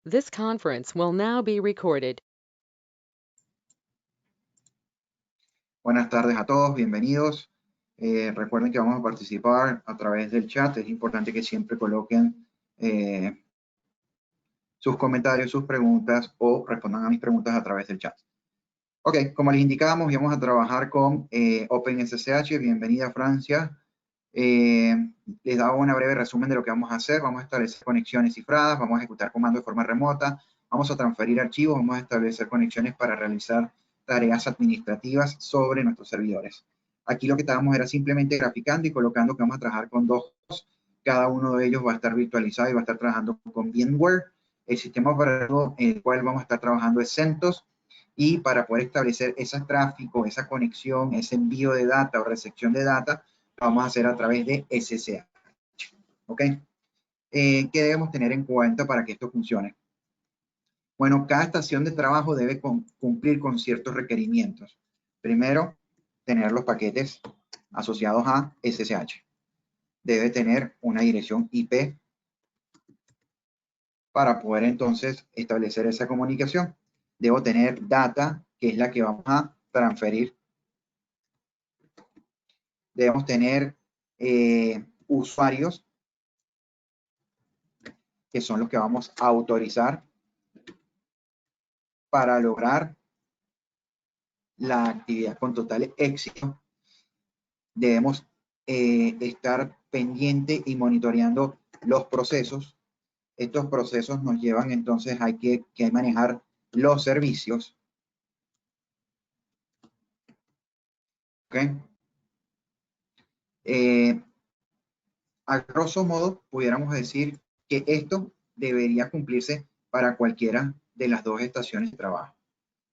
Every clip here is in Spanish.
This conference will now be recorded. Buenas tardes a todos, bienvenidos. Recuerden que vamos a participar a través del chat. Es importante que siempre coloquen sus comentarios, sus preguntas o respondan a mis preguntas a través del chat. Ok, como les indicábamos, vamos a trabajar con OpenSSH. Bienvenida, Francia. Les daba una breve resumen de lo que vamos a hacer. Vamos a establecer conexiones cifradas, vamos a ejecutar comandos de forma remota, vamos a transferir archivos, vamos a establecer conexiones para realizar tareas administrativas sobre nuestros servidores. Aquí lo que estábamos era simplemente graficando y colocando que vamos a trabajar con dos. Cada uno de ellos va a estar virtualizado y va a estar trabajando con VMware. El sistema operativo en el cual vamos a estar trabajando es CentOS. Y para poder establecer ese tráfico, esa conexión, ese envío de data o recepción de data, lo vamos a hacer a través de SSH. ¿Ok? ¿Qué debemos tener en cuenta para que esto funcione? Bueno, cada estación de trabajo debe cumplir con ciertos requerimientos. Primero, tener los paquetes asociados a SSH. Debe tener una dirección IP para poder entonces establecer esa comunicación. Debo tener data, que es la que vamos a transferir. Debemos tener usuarios, que son los que vamos a autorizar para lograr la actividad con total éxito. Debemos estar pendiente y monitoreando los procesos. Estos procesos nos llevan entonces a que manejar los servicios. ¿Ok? A grosso modo, pudiéramos decir que esto debería cumplirse para cualquiera de las dos estaciones de trabajo.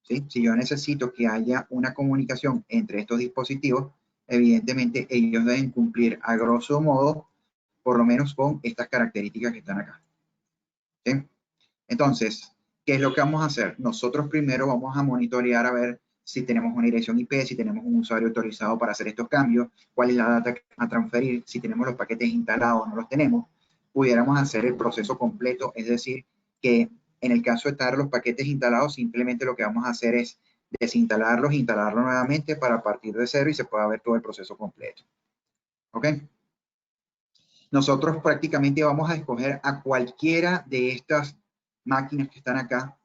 ¿Sí? Si yo necesito que haya una comunicación entre estos dispositivos, evidentemente ellos deben cumplir a grosso modo, por lo menos con estas características que están acá. ¿Sí? Entonces, ¿qué es lo que vamos a hacer? Nosotros primero vamos a monitorear a ver si tenemos una dirección IP, si tenemos un usuario autorizado para hacer estos cambios, cuál es la data a transferir, si tenemos los paquetes instalados o no los tenemos. Pudiéramos hacer el proceso completo, es decir, que en el caso de estar los paquetes instalados, simplemente lo que vamos a hacer es desinstalarlos, instalarlos nuevamente para partir de cero y se pueda ver todo el proceso completo. ¿Ok? Nosotros prácticamente vamos a escoger a cualquiera de estas máquinas que están acá,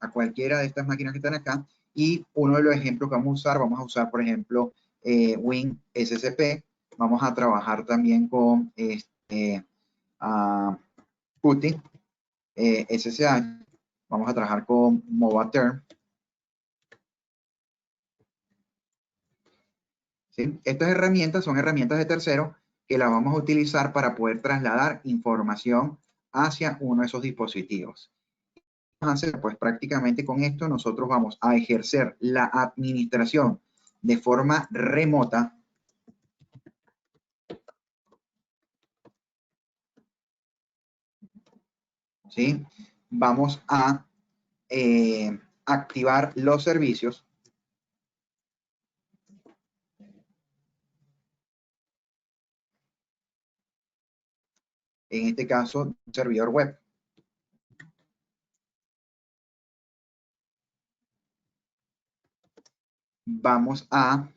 y uno de los ejemplos que vamos a usar, por ejemplo, WinSCP. Vamos a trabajar también con PuTTY, SSH. Vamos a trabajar con Movaterm. ¿Sí? Estas herramientas son herramientas de terceros que las vamos a utilizar para poder trasladar información hacia uno de esos dispositivos. Pues prácticamente con esto nosotros vamos a ejercer la administración de forma remota. ¿Sí? Vamos a activar los servicios. En este caso, un servidor web. Vamos a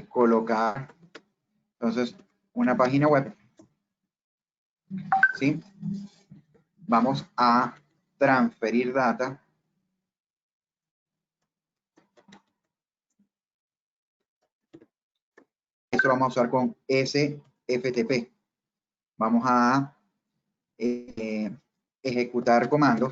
colocar, entonces, una página web. ¿Sí? Vamos a transferir data. Esto lo vamos a usar con SFTP. Vamos a ejecutar comandos.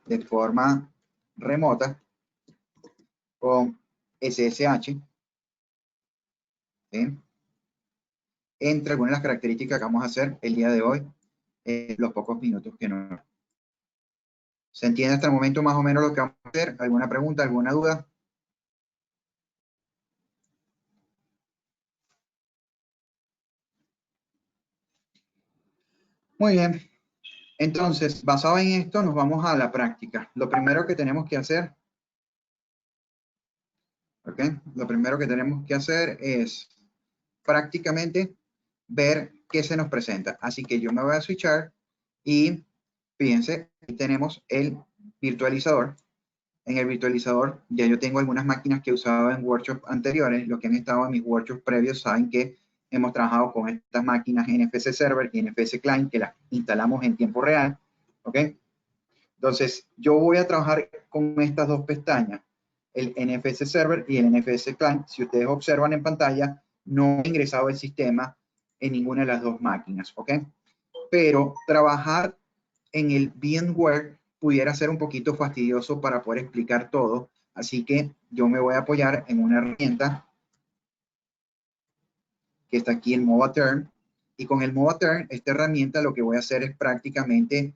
De forma remota con SSH. ¿Sí? Entre algunas de las características que vamos a hacer el día de hoy, los pocos minutos que nos... ¿Se entiende hasta el momento más o menos lo que vamos a hacer? ¿Alguna pregunta, alguna duda? Muy bien. Entonces, basado en esto, nos vamos a la práctica. Lo primero que tenemos que hacer, ¿ok? Lo primero que tenemos que hacer es prácticamente ver qué se nos presenta. Así que yo me voy a switchar y fíjense, aquí tenemos el virtualizador. En el virtualizador ya yo tengo algunas máquinas que he usado en workshops anteriores. Los que han estado en mis workshops previos saben que hemos trabajado con estas máquinas NFS Server y NFS Client que las instalamos en tiempo real. ¿Ok? Entonces, yo voy a trabajar con estas dos pestañas, el NFS Server y el NFS Client. Si ustedes observan en pantalla, no he ingresado el sistema en ninguna de las dos máquinas. ¿Ok? Pero trabajar en el VMware pudiera ser un poquito fastidioso para poder explicar todo. Así que yo me voy a apoyar en una herramienta que está aquí en Mova Turn. Y con el Mova Turn, esta herramienta lo que voy a hacer es prácticamente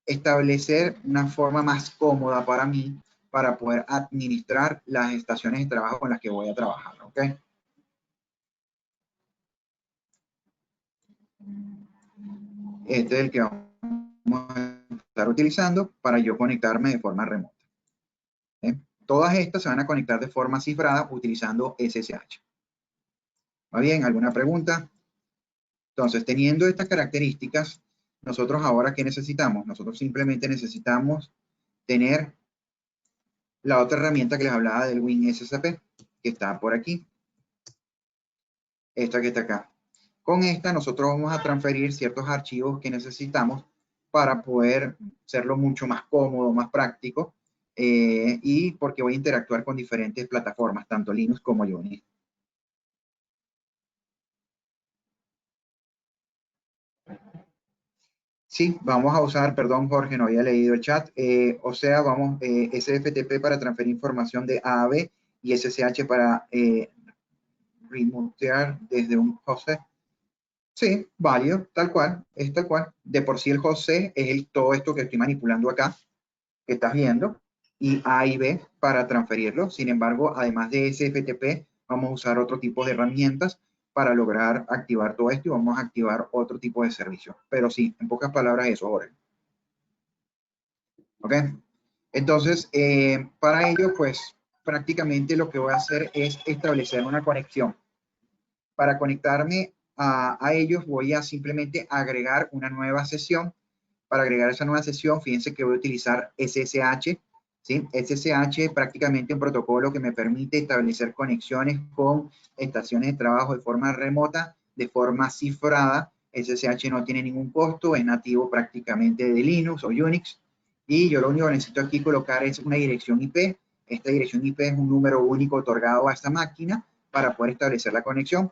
establecer una forma más cómoda para mí para poder administrar las estaciones de trabajo con las que voy a trabajar. ¿Ok? Este es el que vamos a estar utilizando para yo conectarme de forma remota. Todas estas se van a conectar de forma cifrada utilizando SSH. ¿Va bien? ¿Alguna pregunta? Entonces, teniendo estas características, nosotros ahora, ¿qué necesitamos? Nosotros simplemente necesitamos tener la otra herramienta que les hablaba del WinSCP, que está por aquí. Esta que está acá. Con esta nosotros vamos a transferir ciertos archivos que necesitamos para poder hacerlo mucho más cómodo, más práctico, y porque voy a interactuar con diferentes plataformas, tanto Linux como Unix. Sí, vamos a usar, perdón Jorge, no había leído el chat, o sea, vamos, SFTP para transferir información de A a B y SSH para remutear desde un host. Sí, válido, tal cual, es tal cual. De por sí el host C es todo esto que estoy manipulando acá, que estás viendo, y A y B para transferirlo. Sin embargo, además de SFTP, vamos a usar otro tipo de herramientas para lograr activar todo esto y vamos a activar otro tipo de servicio. Pero sí, en pocas palabras eso, Jorge. ¿Ok? Entonces, para ello, pues prácticamente lo que voy a hacer es establecer una conexión. Para conectarme a ellos voy a simplemente agregar una nueva sesión. Para agregar esa nueva sesión, fíjense que voy a utilizar SSH. ¿Sí? SSH es prácticamente un protocolo que me permite establecer conexiones con estaciones de trabajo de forma remota, de forma cifrada. SSH no tiene ningún costo, es nativo prácticamente de Linux o Unix. Y yo lo único que necesito aquí colocar es una dirección IP. Esta dirección IP es un número único otorgado a esta máquina para poder establecer la conexión.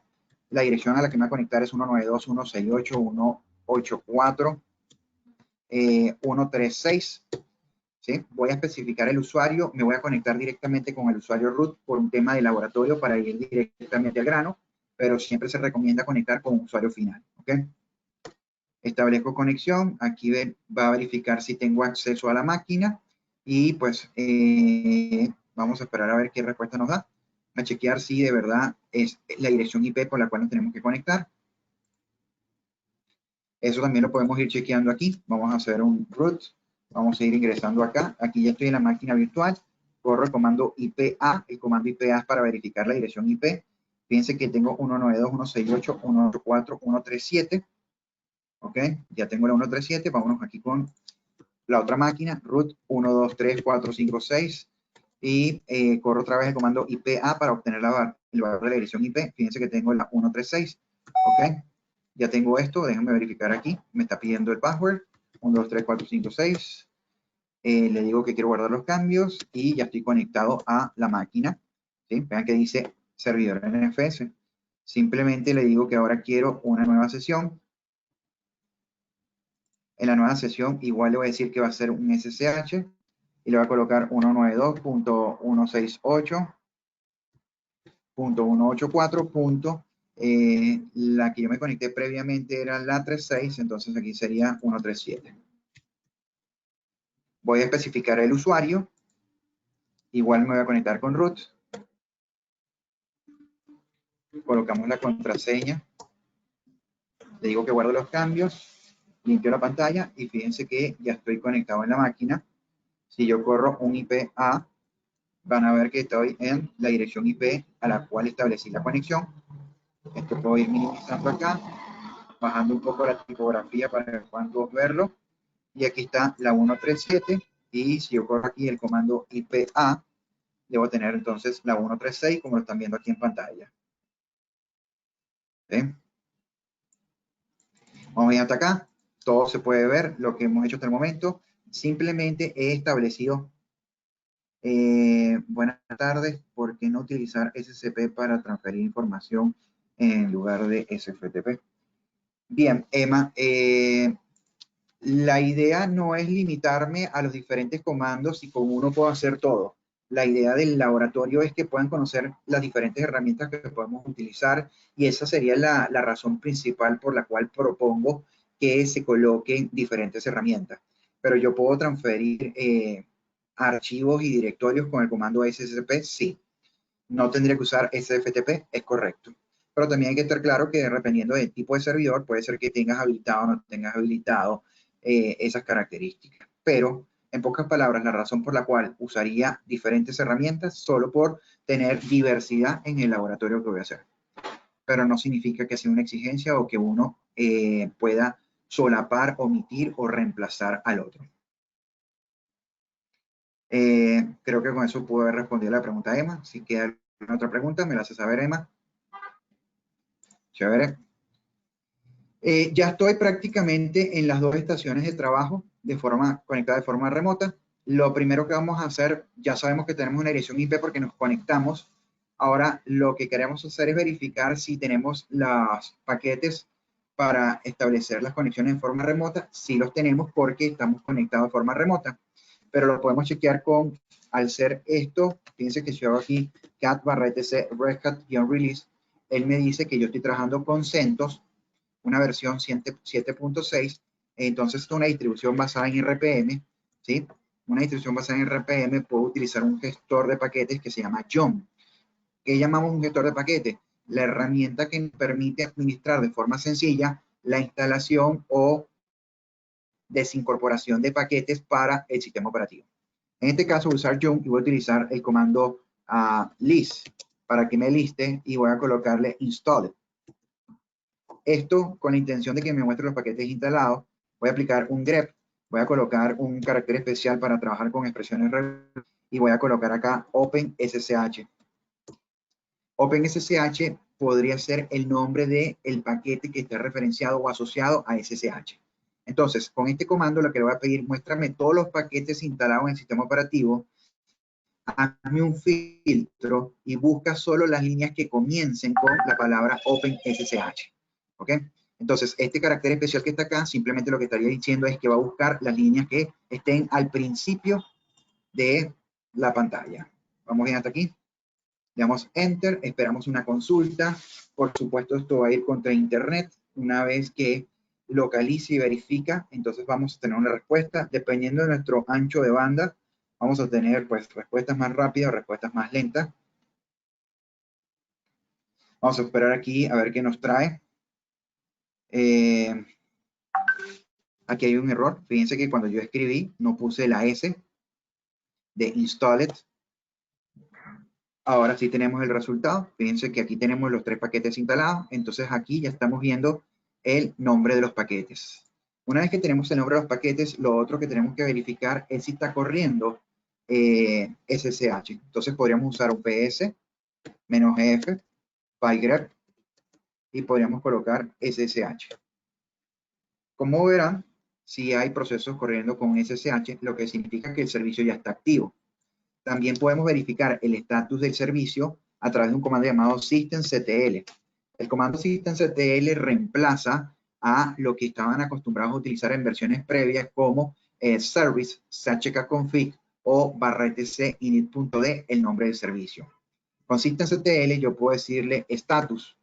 La dirección a la que me voy a conectar es 192.168.184.136. ¿Sí? Voy a especificar el usuario, me voy a conectar directamente con el usuario root por un tema de laboratorio para ir directamente al grano, pero siempre se recomienda conectar con un usuario final. ¿Ok? Establezco conexión, aquí va a verificar si tengo acceso a la máquina y pues vamos a esperar a ver qué respuesta nos da, a chequear si de verdad es la dirección IP por la cual nos tenemos que conectar. Eso también lo podemos ir chequeando aquí. Vamos a hacer un root. Vamos a ir ingresando acá. Aquí ya estoy en la máquina virtual. Corro el comando IPA. El comando IPA es para verificar la dirección IP. Fíjense que tengo 192.168.184.137. Ok, ya tengo la 137. Vámonos aquí con la otra máquina. Root 123.456. Y corro otra vez el comando IPA para obtener el valor de la dirección IP. Fíjense que tengo la 136. Ok. Ya tengo esto, déjenme verificar aquí. Me está pidiendo el password. 1, 2, 3, 4, 5, 6. Le digo que quiero guardar los cambios y ya estoy conectado a la máquina. ¿Sí? Vean que dice servidor NFS. Simplemente le digo que ahora quiero una nueva sesión. En la nueva sesión igual le voy a decir que va a ser un SSH y le voy a colocar 192.168.184. La que yo me conecté previamente era la 36, entonces aquí sería 137. Voy a especificar el usuario. Igual me voy a conectar con root. Colocamos la contraseña. Le digo que guardo los cambios. Limpio la pantalla y fíjense que ya estoy conectado en la máquina. Si yo corro un IP van a ver que estoy en la dirección IP a la cual establecí la conexión. Esto puedo ir minimizando acá, bajando un poco la tipografía para que puedan todos verlo. Y aquí está la 137. Y si yo corro aquí el comando IPA, debo tener entonces la 136, como lo están viendo aquí en pantalla. ¿Sí? Vamos a ir hasta acá. Todo se puede ver, lo que hemos hecho hasta el momento. Simplemente he establecido, buenas tardes, ¿por qué no utilizar SCP para transferir información en lugar de SFTP? Bien, Emma, la idea no es limitarme a los diferentes comandos y con uno puedo hacer todo. La idea del laboratorio es que puedan conocer las diferentes herramientas que podemos utilizar y esa sería la razón principal por la cual propongo que se coloquen diferentes herramientas. Pero yo puedo transferir archivos y directorios con el comando SSP, sí. No tendría que usar SFTP, es correcto. Pero también hay que estar claro que dependiendo del tipo de servidor, puede ser que tengas habilitado o no tengas habilitado esas características. Pero, en pocas palabras, la razón por la cual usaría diferentes herramientas solo por tener diversidad en el laboratorio que voy a hacer. Pero no significa que sea una exigencia o que uno pueda solapar, omitir o reemplazar al otro. Creo que con eso puedo haber respondido la pregunta de Emma. Si queda alguna otra pregunta, me la hace saber, Emma. Chévere. Ya estoy prácticamente en las dos estaciones de trabajo conectada de forma remota. Lo primero que vamos a hacer, ya sabemos que tenemos una dirección IP porque nos conectamos. Ahora lo que queremos hacer es verificar si tenemos los paquetes para establecer las conexiones en forma remota. Sí los tenemos porque estamos conectados de forma remota, pero lo podemos chequear al ser esto, fíjense que si yo hago aquí cat/etc Red Hat-release, él me dice que yo estoy trabajando con CentOS, una versión 7.6, entonces es una distribución basada en RPM, ¿sí? Una distribución basada en RPM, puedo utilizar un gestor de paquetes que se llama John. ¿Qué llamamos un gestor de paquetes? La herramienta que nos permite administrar de forma sencilla la instalación o desincorporación de paquetes para el sistema operativo. En este caso voy a usar John y voy a utilizar el comando list para que me liste y voy a colocarle install. Esto con la intención de que me muestre los paquetes instalados. Voy a aplicar un grep, voy a colocar un carácter especial para trabajar con expresiones y voy a colocar acá OpenSSH. OpenSSH podría ser el nombre del paquete que esté referenciado o asociado a SSH. Entonces, con este comando lo que le voy a pedir, muéstrame todos los paquetes instalados en el sistema operativo, hazme un filtro y busca solo las líneas que comiencen con la palabra OpenSSH. ¿Ok? Entonces, este carácter especial que está acá, simplemente lo que estaría diciendo es que va a buscar las líneas que estén al principio de la pantalla. Vamos bien hasta aquí. Le damos Enter, esperamos una consulta. Por supuesto, esto va a ir contra Internet. Una vez que localice y verifica, entonces vamos a tener una respuesta. Dependiendo de nuestro ancho de banda, vamos a tener pues respuestas más rápidas o respuestas más lentas. Vamos a esperar aquí a ver qué nos trae. Aquí hay un error. Fíjense que cuando yo escribí, no puse la S de installed. Ahora sí tenemos el resultado. Fíjense que aquí tenemos los 3 paquetes instalados. Entonces aquí ya estamos viendo el nombre de los paquetes. Una vez que tenemos el nombre de los paquetes, lo otro que tenemos que verificar es si está corriendo SSH. Entonces podríamos usar un ps -f pygrep y podríamos colocar SSH. Como verán, si hay procesos corriendo con SSH, lo que significa que el servicio ya está activo. También podemos verificar el estatus del servicio a través de un comando llamado systemctl. El comando systemctl reemplaza a lo que estaban acostumbrados a utilizar en versiones previas como service, chkconfig o /etc init.d, el nombre del servicio. Con systemctl yo puedo decirle status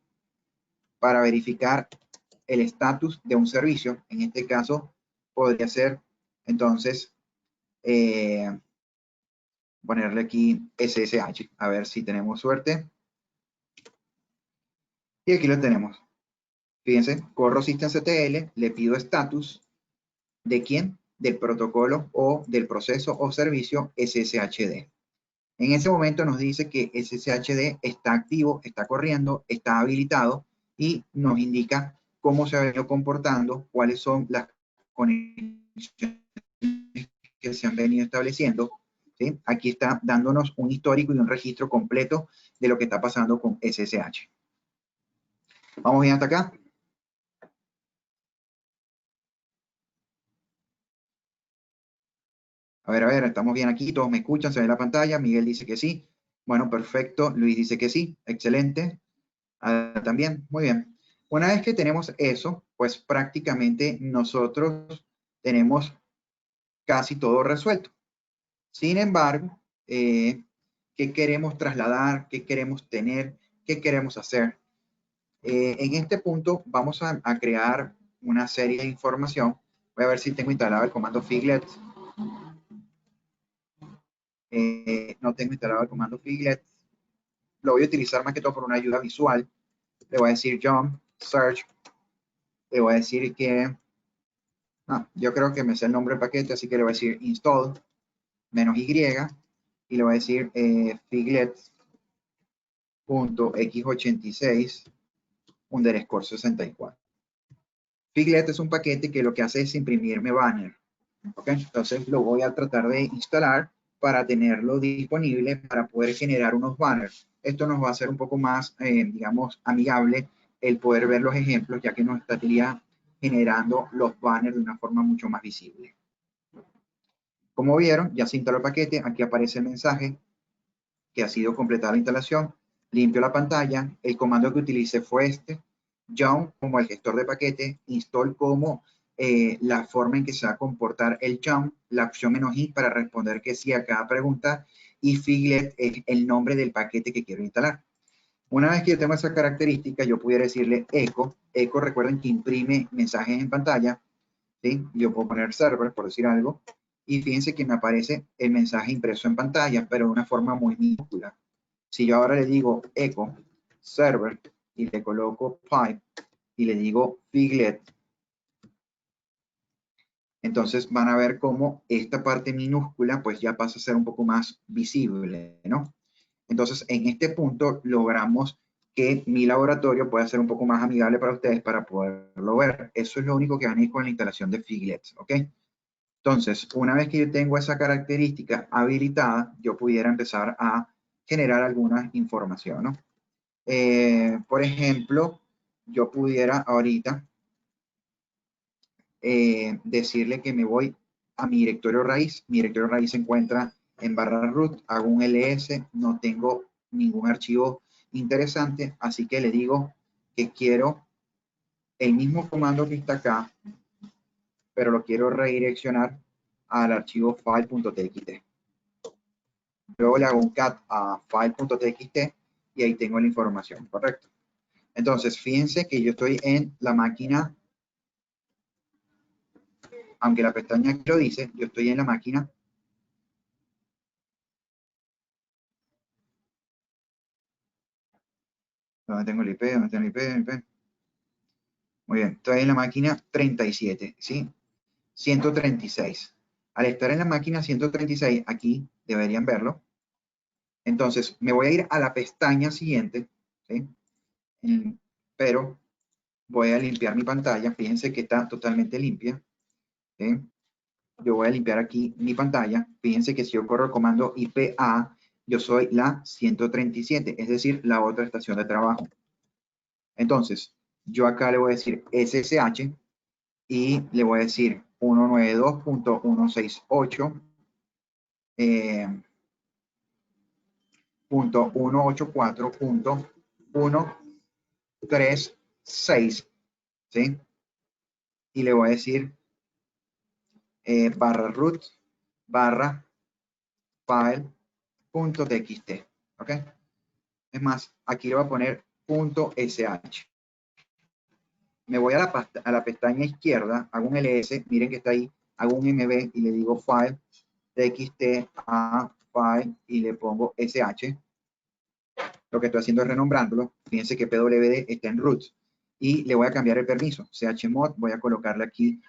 para verificar el estatus de un servicio. En este caso podría ser entonces ponerle aquí SSH, a ver si tenemos suerte. Y aquí lo tenemos. Fíjense, corro systemctl, le pido estatus de quién, del protocolo o del proceso o servicio SSHD. En ese momento nos dice que SSHD está activo, está corriendo, está habilitado y nos indica cómo se ha venido comportando, cuáles son las conexiones que se han venido estableciendo. ¿Sí? Aquí está dándonos un histórico y un registro completo de lo que está pasando con SSH. ¿Vamos bien hasta acá? A ver, estamos bien aquí, todos me escuchan, se ve la pantalla, Miguel dice que sí. Bueno, perfecto, Luis dice que sí, excelente. También, muy bien. Una vez que tenemos eso, pues prácticamente nosotros tenemos casi todo resuelto. Sin embargo, ¿qué queremos trasladar? ¿Qué queremos tener? ¿Qué queremos hacer? En este punto vamos a crear una serie de información. Voy a ver si tengo instalado el comando Figlet. No tengo instalado el comando Figlet. Lo voy a utilizar más que todo por una ayuda visual. Le voy a decir jump, search. Le voy a decir que yo creo que me sé el nombre del paquete, así que le voy a decir install -y y le voy a decir figlet.x86_64. Figlet es un paquete que lo que hace es imprimirme banner. ¿Okay? Entonces lo voy a tratar de instalar para tenerlo disponible para poder generar unos banners. Esto nos va a hacer un poco más, digamos, amigable el poder ver los ejemplos, ya que nos estaría generando los banners de una forma mucho más visible. Como vieron, ya se instaló el paquete. Aquí aparece el mensaje que ha sido completada la instalación. Limpio la pantalla. El comando que utilicé fue este. Jump como el gestor de paquete. Install como la forma en que se va a comportar el jump. La opción "-i" para responder que sí a cada pregunta. Y Figlet es el nombre del paquete que quiero instalar. Una vez que yo tengo esa característica, yo pudiera decirle echo. Echo, recuerden que imprime mensajes en pantalla. ¿Sí? Yo puedo poner server, por decir algo, y fíjense que me aparece el mensaje impreso en pantalla, pero de una forma muy minúscula. Si yo ahora le digo echo server y le coloco pipe y le digo Figlet, entonces van a ver cómo esta parte minúscula pues ya pasa a ser un poco más visible, ¿no? Entonces en este punto logramos que mi laboratorio pueda ser un poco más amigable para ustedes para poderlo ver. Eso es lo único que van a ir con la instalación de Figlet, ¿ok? Entonces, una vez que yo tengo esa característica habilitada, yo pudiera empezar a generar alguna información, ¿no? Por ejemplo, yo pudiera ahorita decirle que me voy a mi directorio raíz. Mi directorio raíz se encuentra en /root, hago un ls, no tengo ningún archivo interesante, así que le digo que quiero el mismo comando que está acá, pero lo quiero redireccionar al archivo file.txt. Luego le hago un cat a file.txt y ahí tengo la información, correcto. Entonces, fíjense que yo estoy en la máquina, aunque la pestaña aquí lo dice, yo estoy en la máquina ¿dónde tengo el IP? ¿Dónde tengo el IP? Muy bien, estoy en la máquina 37, ¿sí? 136. Al estar en la máquina 136, aquí deberían verlo. Entonces, me voy a ir a la pestaña siguiente, ¿sí? Pero voy a limpiar mi pantalla. Fíjense que está totalmente limpia, ¿sí? Yo voy a limpiar aquí mi pantalla. Fíjense que si yo corro el comando IPA, yo soy la 137, es decir, la otra estación de trabajo. Entonces, yo acá le voy a decir SSH y le voy a decir 192.168 .184.136, ¿sí? Y le voy a decir /root /file.txt, ¿ok? Es más, aquí le voy a poner .sh. Me voy a la pestaña izquierda, hago un ls, miren que está ahí, hago un mb y le digo file, txt a file y le pongo sh. Lo que estoy haciendo es renombrándolo. Fíjense que pwd está en root. Y le voy a cambiar el permiso. chmod, voy a colocarle aquí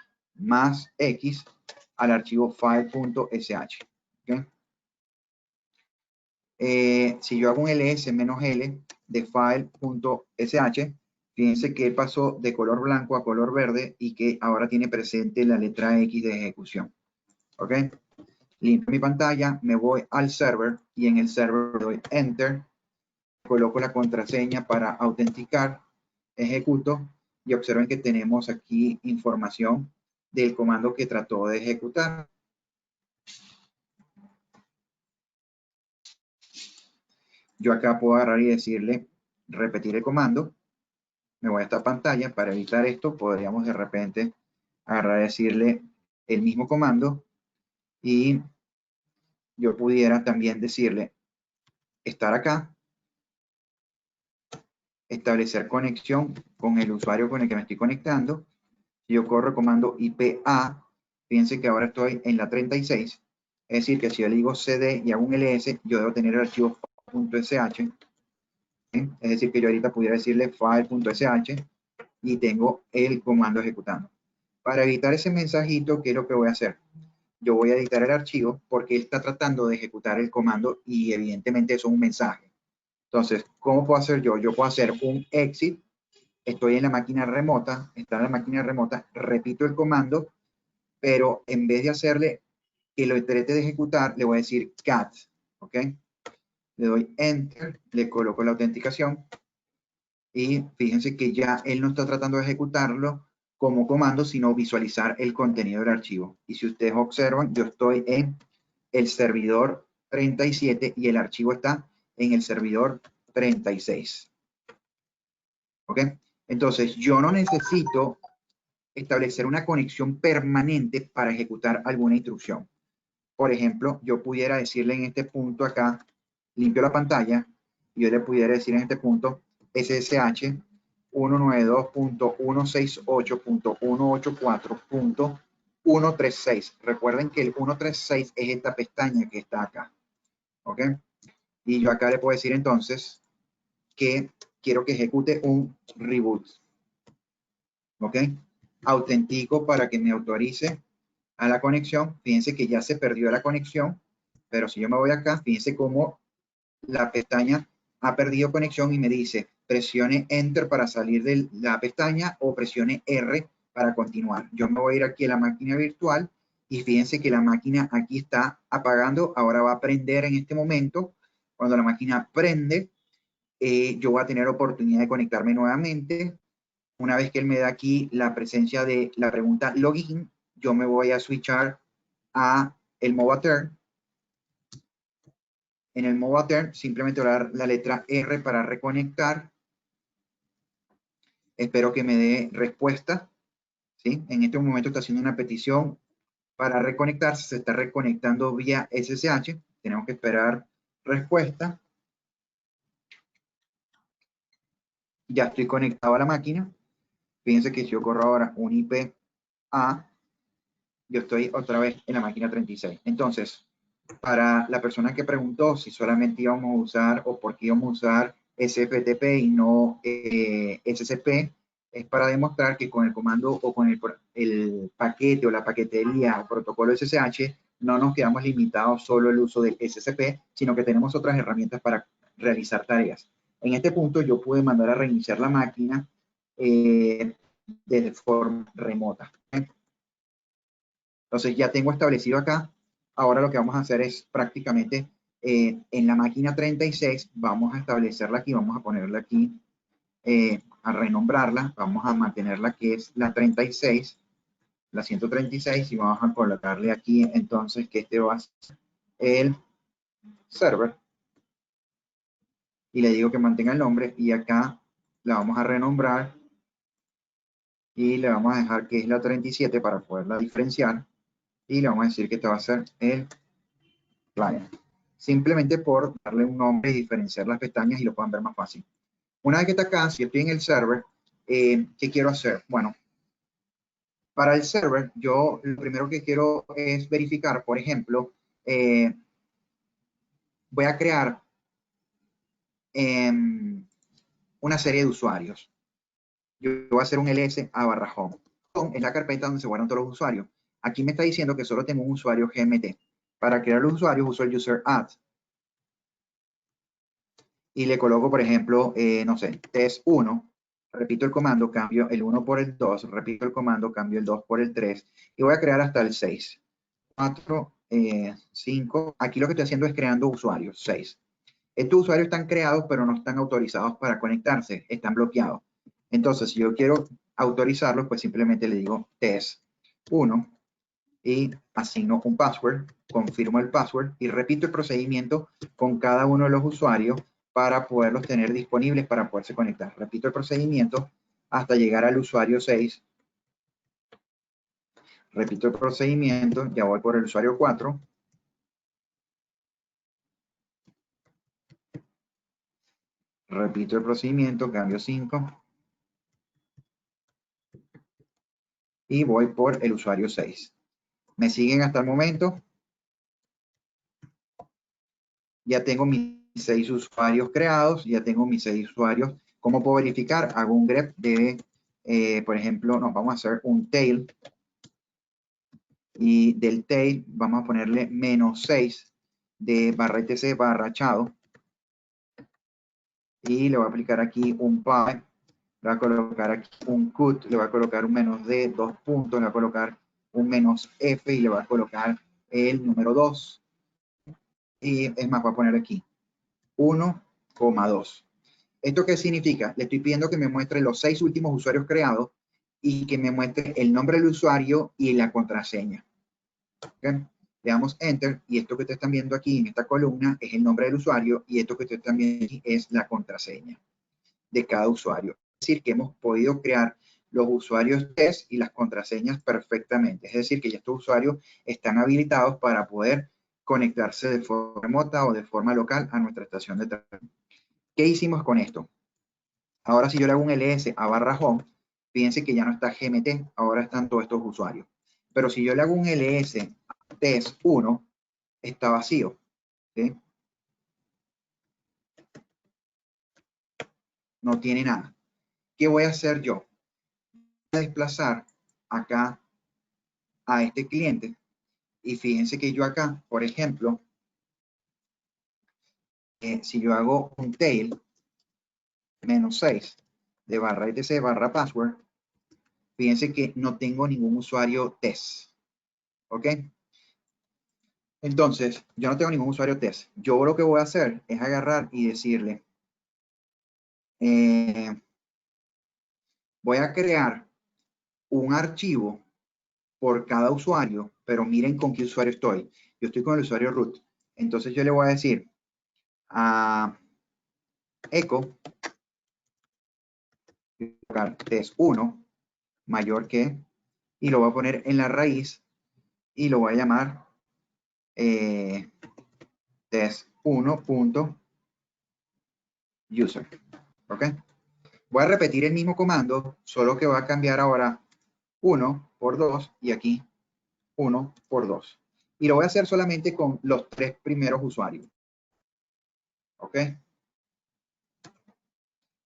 +x al archivo file.sh. ¿Okay? Si yo hago un ls-l de file.sh, fíjense que pasó de color blanco a color verde y que ahora tiene presente la letra X de ejecución. ¿Ok? Limpio mi pantalla, me voy al server y en el server doy Enter, coloco la contraseña para autenticar, ejecuto y observen que tenemos aquí información del comando que trató de ejecutar. Yo acá puedo agarrar y decirle repetir el comando. Me voy a esta pantalla. Para evitar esto, podríamos de repente agarrar y decirle el mismo comando y yo pudiera también decirle estar acá, establecer conexión con el usuario con el que me estoy conectando. Si yo corro el comando IPA, fíjense que ahora estoy en la 36. Es decir, que si yo le digo cd y hago un ls, yo debo tener el archivo file.sh. Es decir, que yo ahorita pudiera decirle file.sh y tengo el comando ejecutando. Para evitar ese mensajito, ¿qué es lo que voy a hacer? Yo voy a editar el archivo porque él está tratando de ejecutar el comando y evidentemente eso es un mensaje. Entonces, ¿cómo puedo hacer yo? Yo puedo hacer un exit, estoy en la máquina remota, está en la máquina remota, repito el comando, pero en vez de hacerle que lo trate de ejecutar, le voy a decir cat, ¿ok? Le doy enter, le coloco la autenticación y fíjense que ya él no está tratando de ejecutarlo como comando, sino visualizar el contenido del archivo. Y si ustedes observan, yo estoy en el servidor 37 y el archivo está en el servidor 36. ¿Ok? Entonces, yo no necesito establecer una conexión permanente para ejecutar alguna instrucción. Por ejemplo, yo pudiera decirle en este punto acá, limpio la pantalla, y yo le pudiera decir en este punto SSH 192.168.184.136. Recuerden que el 136 es esta pestaña que está acá. ¿Ok? Y yo acá le puedo decir entonces que quiero que ejecute un reboot. ¿Ok? Autentico para que me autorice a la conexión. Fíjense que ya se perdió la conexión, pero si yo me voy acá, fíjense cómo la pestaña ha perdido conexión y me dice presione Enter para salir de la pestaña o presione R para continuar. Yo me voy a ir aquí a la máquina virtual y fíjense que la máquina aquí está apagando. Ahora va a prender en este momento. Cuando la máquina prende, yo voy a tener oportunidad de conectarme nuevamente. Una vez que él me da aquí la presencia de la pregunta login, yo me voy a switchar a el Movater. En el Movater simplemente voy a dar la letra R para reconectar. Espero que me dé respuesta. ¿Sí? En este momento está haciendo una petición para reconectarse. Se está reconectando vía SSH. Tenemos que esperar respuesta. Ya estoy conectado a la máquina. Fíjense que si yo corro ahora un IP A, yo estoy otra vez en la máquina 36. Entonces, para la persona que preguntó si solamente íbamos a usar o por qué íbamos a usar SFTP y no SCP, es para demostrar que con el comando o con el paquete o la paquetería o protocolo SSH no nos quedamos limitados solo al uso del SCP, sino que tenemos otras herramientas para realizar tareas. En este punto yo pude mandar a reiniciar la máquina de forma remota. Entonces ya tengo establecido acá. Ahora lo que vamos a hacer es prácticamente en la máquina 36, vamos a establecerla aquí, vamos a ponerla aquí, a renombrarla, vamos a mantenerla que es la 36, la 136 y vamos a colocarle aquí entonces que este va a ser el server y le digo que mantenga el nombre y acá la vamos a renombrar y le vamos a dejar que es la 37 para poderla diferenciar y le vamos a decir que este va a ser el client. Simplemente por darle un nombre y diferenciar las pestañas y lo puedan ver más fácil. Una vez que está acá, si estoy en el server, ¿qué quiero hacer? Bueno, para el server, yo lo primero que quiero es verificar, por ejemplo, voy a crear una serie de usuarios. Yo voy a hacer un ls a /home. Home es la carpeta donde se guardan todos los usuarios. Aquí me está diciendo que solo tengo un usuario GMT. Para crear los usuarios uso el user add. y le coloco, por ejemplo, no sé, test 1, repito el comando, cambio el 1 por el 2, repito el comando, cambio el 2 por el 3, y voy a crear hasta el 6. 4, 5, aquí lo que estoy haciendo es creando usuarios, 6. Estos usuarios están creados, pero no están autorizados para conectarse, están bloqueados. Entonces, si yo quiero autorizarlos, pues simplemente le digo test 1 y asigno un password, confirmo el password y repito el procedimiento con cada uno de los usuarios para poderlos tener disponibles para poderse conectar. Repito el procedimiento hasta llegar al usuario 6. Repito el procedimiento, ya voy por el usuario 4. Repito el procedimiento, cambio 5. Y voy por el usuario 6. ¿Me siguen hasta el momento? Ya tengo mis 6 usuarios creados, ya tengo mis 6 usuarios. ¿Cómo puedo verificar? Hago un grep de, por ejemplo, nos vamos a hacer un tail. Y del tail vamos a ponerle -6 de barra etc barra chado. Y le voy a aplicar aquí un pipe. Le voy a colocar aquí un cut, le voy a colocar un -d, 2 puntos, le voy a colocar un -f y le voy a colocar el número 2. Y es más, voy a poner aquí 1,2. ¿Esto qué significa? Le estoy pidiendo que me muestre los 6 últimos usuarios creados y que me muestre el nombre del usuario y la contraseña. ¿Okay? Le damos Enter y esto que ustedes están viendo aquí en esta columna es el nombre del usuario y esto que ustedes están viendo aquí es la contraseña de cada usuario. Es decir, que hemos podido crear los usuarios test y las contraseñas perfectamente. Es decir, que ya estos usuarios están habilitados para poder conectarse de forma remota o de forma local a nuestra estación de trabajo. ¿Qué hicimos con esto? Ahora si yo le hago un ls a barra home, fíjense que ya no está GMT, ahora están todos estos usuarios. Pero si yo le hago un ls a test 1, está vacío. ¿Sí? No tiene nada. ¿Qué voy a hacer yo? Voy a desplazar acá a este cliente y fíjense que yo acá, por ejemplo, si yo hago un tail -6 de barra etc barra password, fíjense que no tengo ningún usuario test. ¿Ok? Entonces, yo no tengo ningún usuario test. Yo lo que voy a hacer es agarrar y decirle, voy a crear un archivo por cada usuario, pero miren con qué usuario estoy. Yo estoy con el usuario root. Entonces yo le voy a decir a echo test1 mayor que, y lo voy a poner en la raíz y lo voy a llamar test1.user. ¿Ok? Voy a repetir el mismo comando, solo que va a cambiar ahora 1 por 2 y aquí 1 por 2. Y lo voy a hacer solamente con los 3 primeros usuarios. ¿Ok?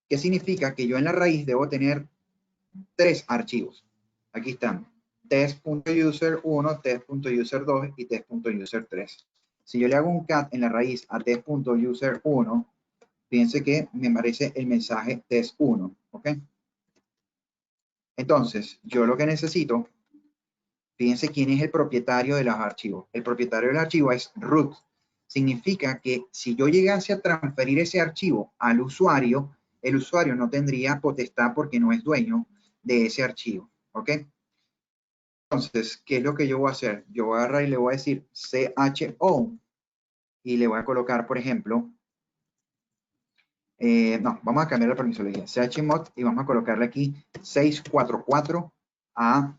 ¿Qué significa? Que yo en la raíz debo tener 3 archivos. Aquí están. test.user1, test.user2 y test.user3. Si yo le hago un cat en la raíz a test.user1, fíjense que me aparece el mensaje test1. ¿Ok? Entonces, yo lo que necesito, fíjense quién es el propietario de los archivos. El propietario del archivo es root. Significa que si yo llegase a transferir ese archivo al usuario, el usuario no tendría potestad porque no es dueño de ese archivo. ¿Ok? Entonces, ¿qué es lo que yo voy a hacer? Yo voy a agarrar y le voy a decir chown y le voy a colocar, por ejemplo, no, vamos a cambiar la permisología, chmod y vamos a colocarle aquí 644 a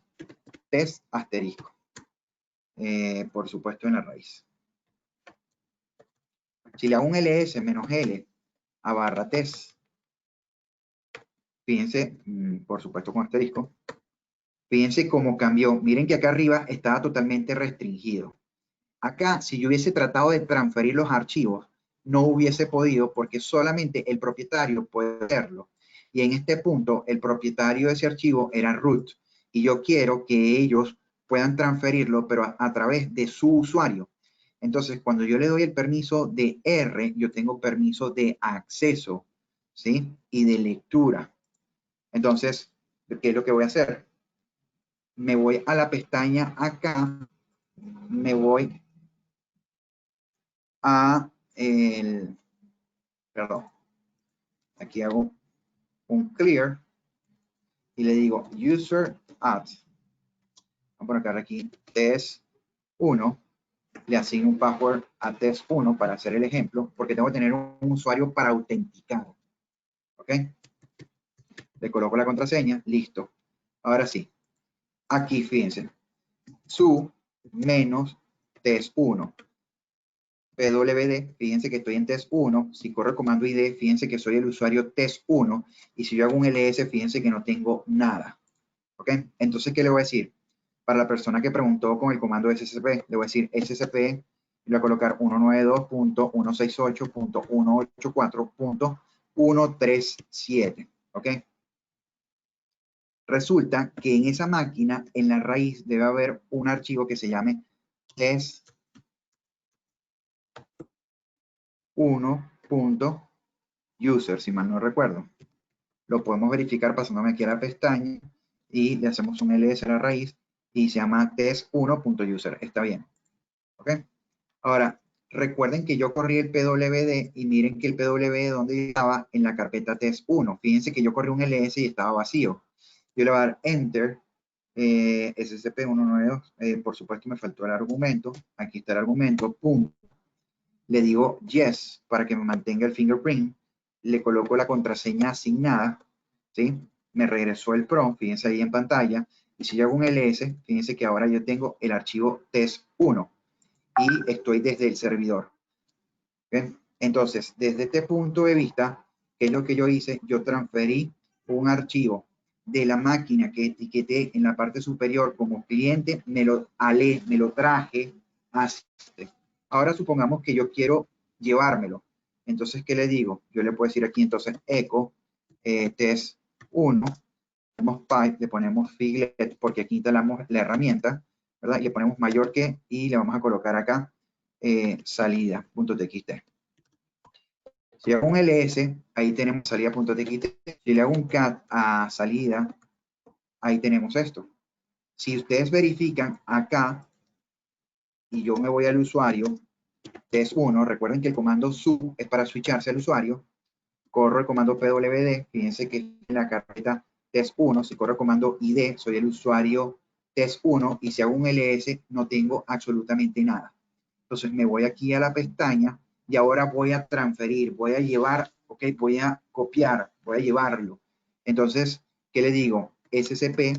test asterisco. Por supuesto en la raíz. Si le hago un ls -l a barra test, fíjense, por supuesto con asterisco, fíjense cómo cambió. Miren que acá arriba estaba totalmente restringido. Acá, si yo hubiese tratado de transferir los archivos, no hubiese podido porque solamente el propietario puede hacerlo. Y en este punto, el propietario de ese archivo era root. Y yo quiero que ellos puedan transferirlo, pero a través de su usuario. Entonces, cuando yo le doy el permiso de R, yo tengo permiso de acceso, ¿sí? Y de lectura. Entonces, ¿qué es lo que voy a hacer? Me voy a la pestaña acá, me voy a el, perdón, aquí hago un clear y le digo user at, vamos a colocar aquí test1, le asigno un password a test1 para hacer el ejemplo, porque tengo que tener un usuario para autenticar, ¿ok? Le coloco la contraseña, listo. Ahora sí, aquí fíjense, su menos test1. PWD, fíjense que estoy en test1, si corro el comando ID, fíjense que soy el usuario test1, y si yo hago un ls, fíjense que no tengo nada, ¿ok? Entonces, ¿qué le voy a decir? Para la persona que preguntó con el comando SSP, le voy a decir SSP, y le voy a colocar 192.168.184.137, ¿ok? Resulta que en esa máquina, en la raíz, debe haber un archivo que se llame test1.user, si mal no recuerdo. Lo podemos verificar pasándome aquí a la pestaña y le hacemos un ls a la raíz y se llama test1.user. Está bien. ¿Ok? Ahora, recuerden que yo corrí el pwd y miren que el pwd donde estaba en la carpeta test1. Fíjense que yo corrí un ls y estaba vacío. Yo le voy a dar enter, SCP-192, por supuesto me faltó el argumento. Aquí está el argumento, punto. Le digo yes para que me mantenga el fingerprint. Le coloco la contraseña asignada, ¿sí? Me regresó el prompt, fíjense ahí en pantalla. Y si yo hago un ls, fíjense que ahora yo tengo el archivo test1 y estoy desde el servidor. ¿Bien? Entonces, desde este punto de vista, ¿qué es lo que yo hice? Yo transferí un archivo de la máquina que etiqueté en la parte superior como cliente, me lo traje hacia este. Ahora supongamos que yo quiero llevármelo. Entonces, ¿qué le digo? Yo le puedo decir aquí entonces echo test1, le ponemos figlet porque aquí instalamos la herramienta, ¿verdad? Y le ponemos mayor que y le vamos a colocar acá salida.txt. Si hago un ls, ahí tenemos salida.txt. Si le hago un cat a salida, ahí tenemos esto. Si ustedes verifican acá, y yo me voy al usuario, test1, recuerden que el comando sub es para switcharse al usuario, corro el comando pwd, fíjense que en la carpeta test1, si corro el comando id, soy el usuario test1, y si hago un ls, no tengo absolutamente nada. Entonces me voy aquí a la pestaña, y ahora voy a transferir, voy a llevar, ok, voy a copiar, voy a llevarlo. Entonces, ¿qué le digo? SCP,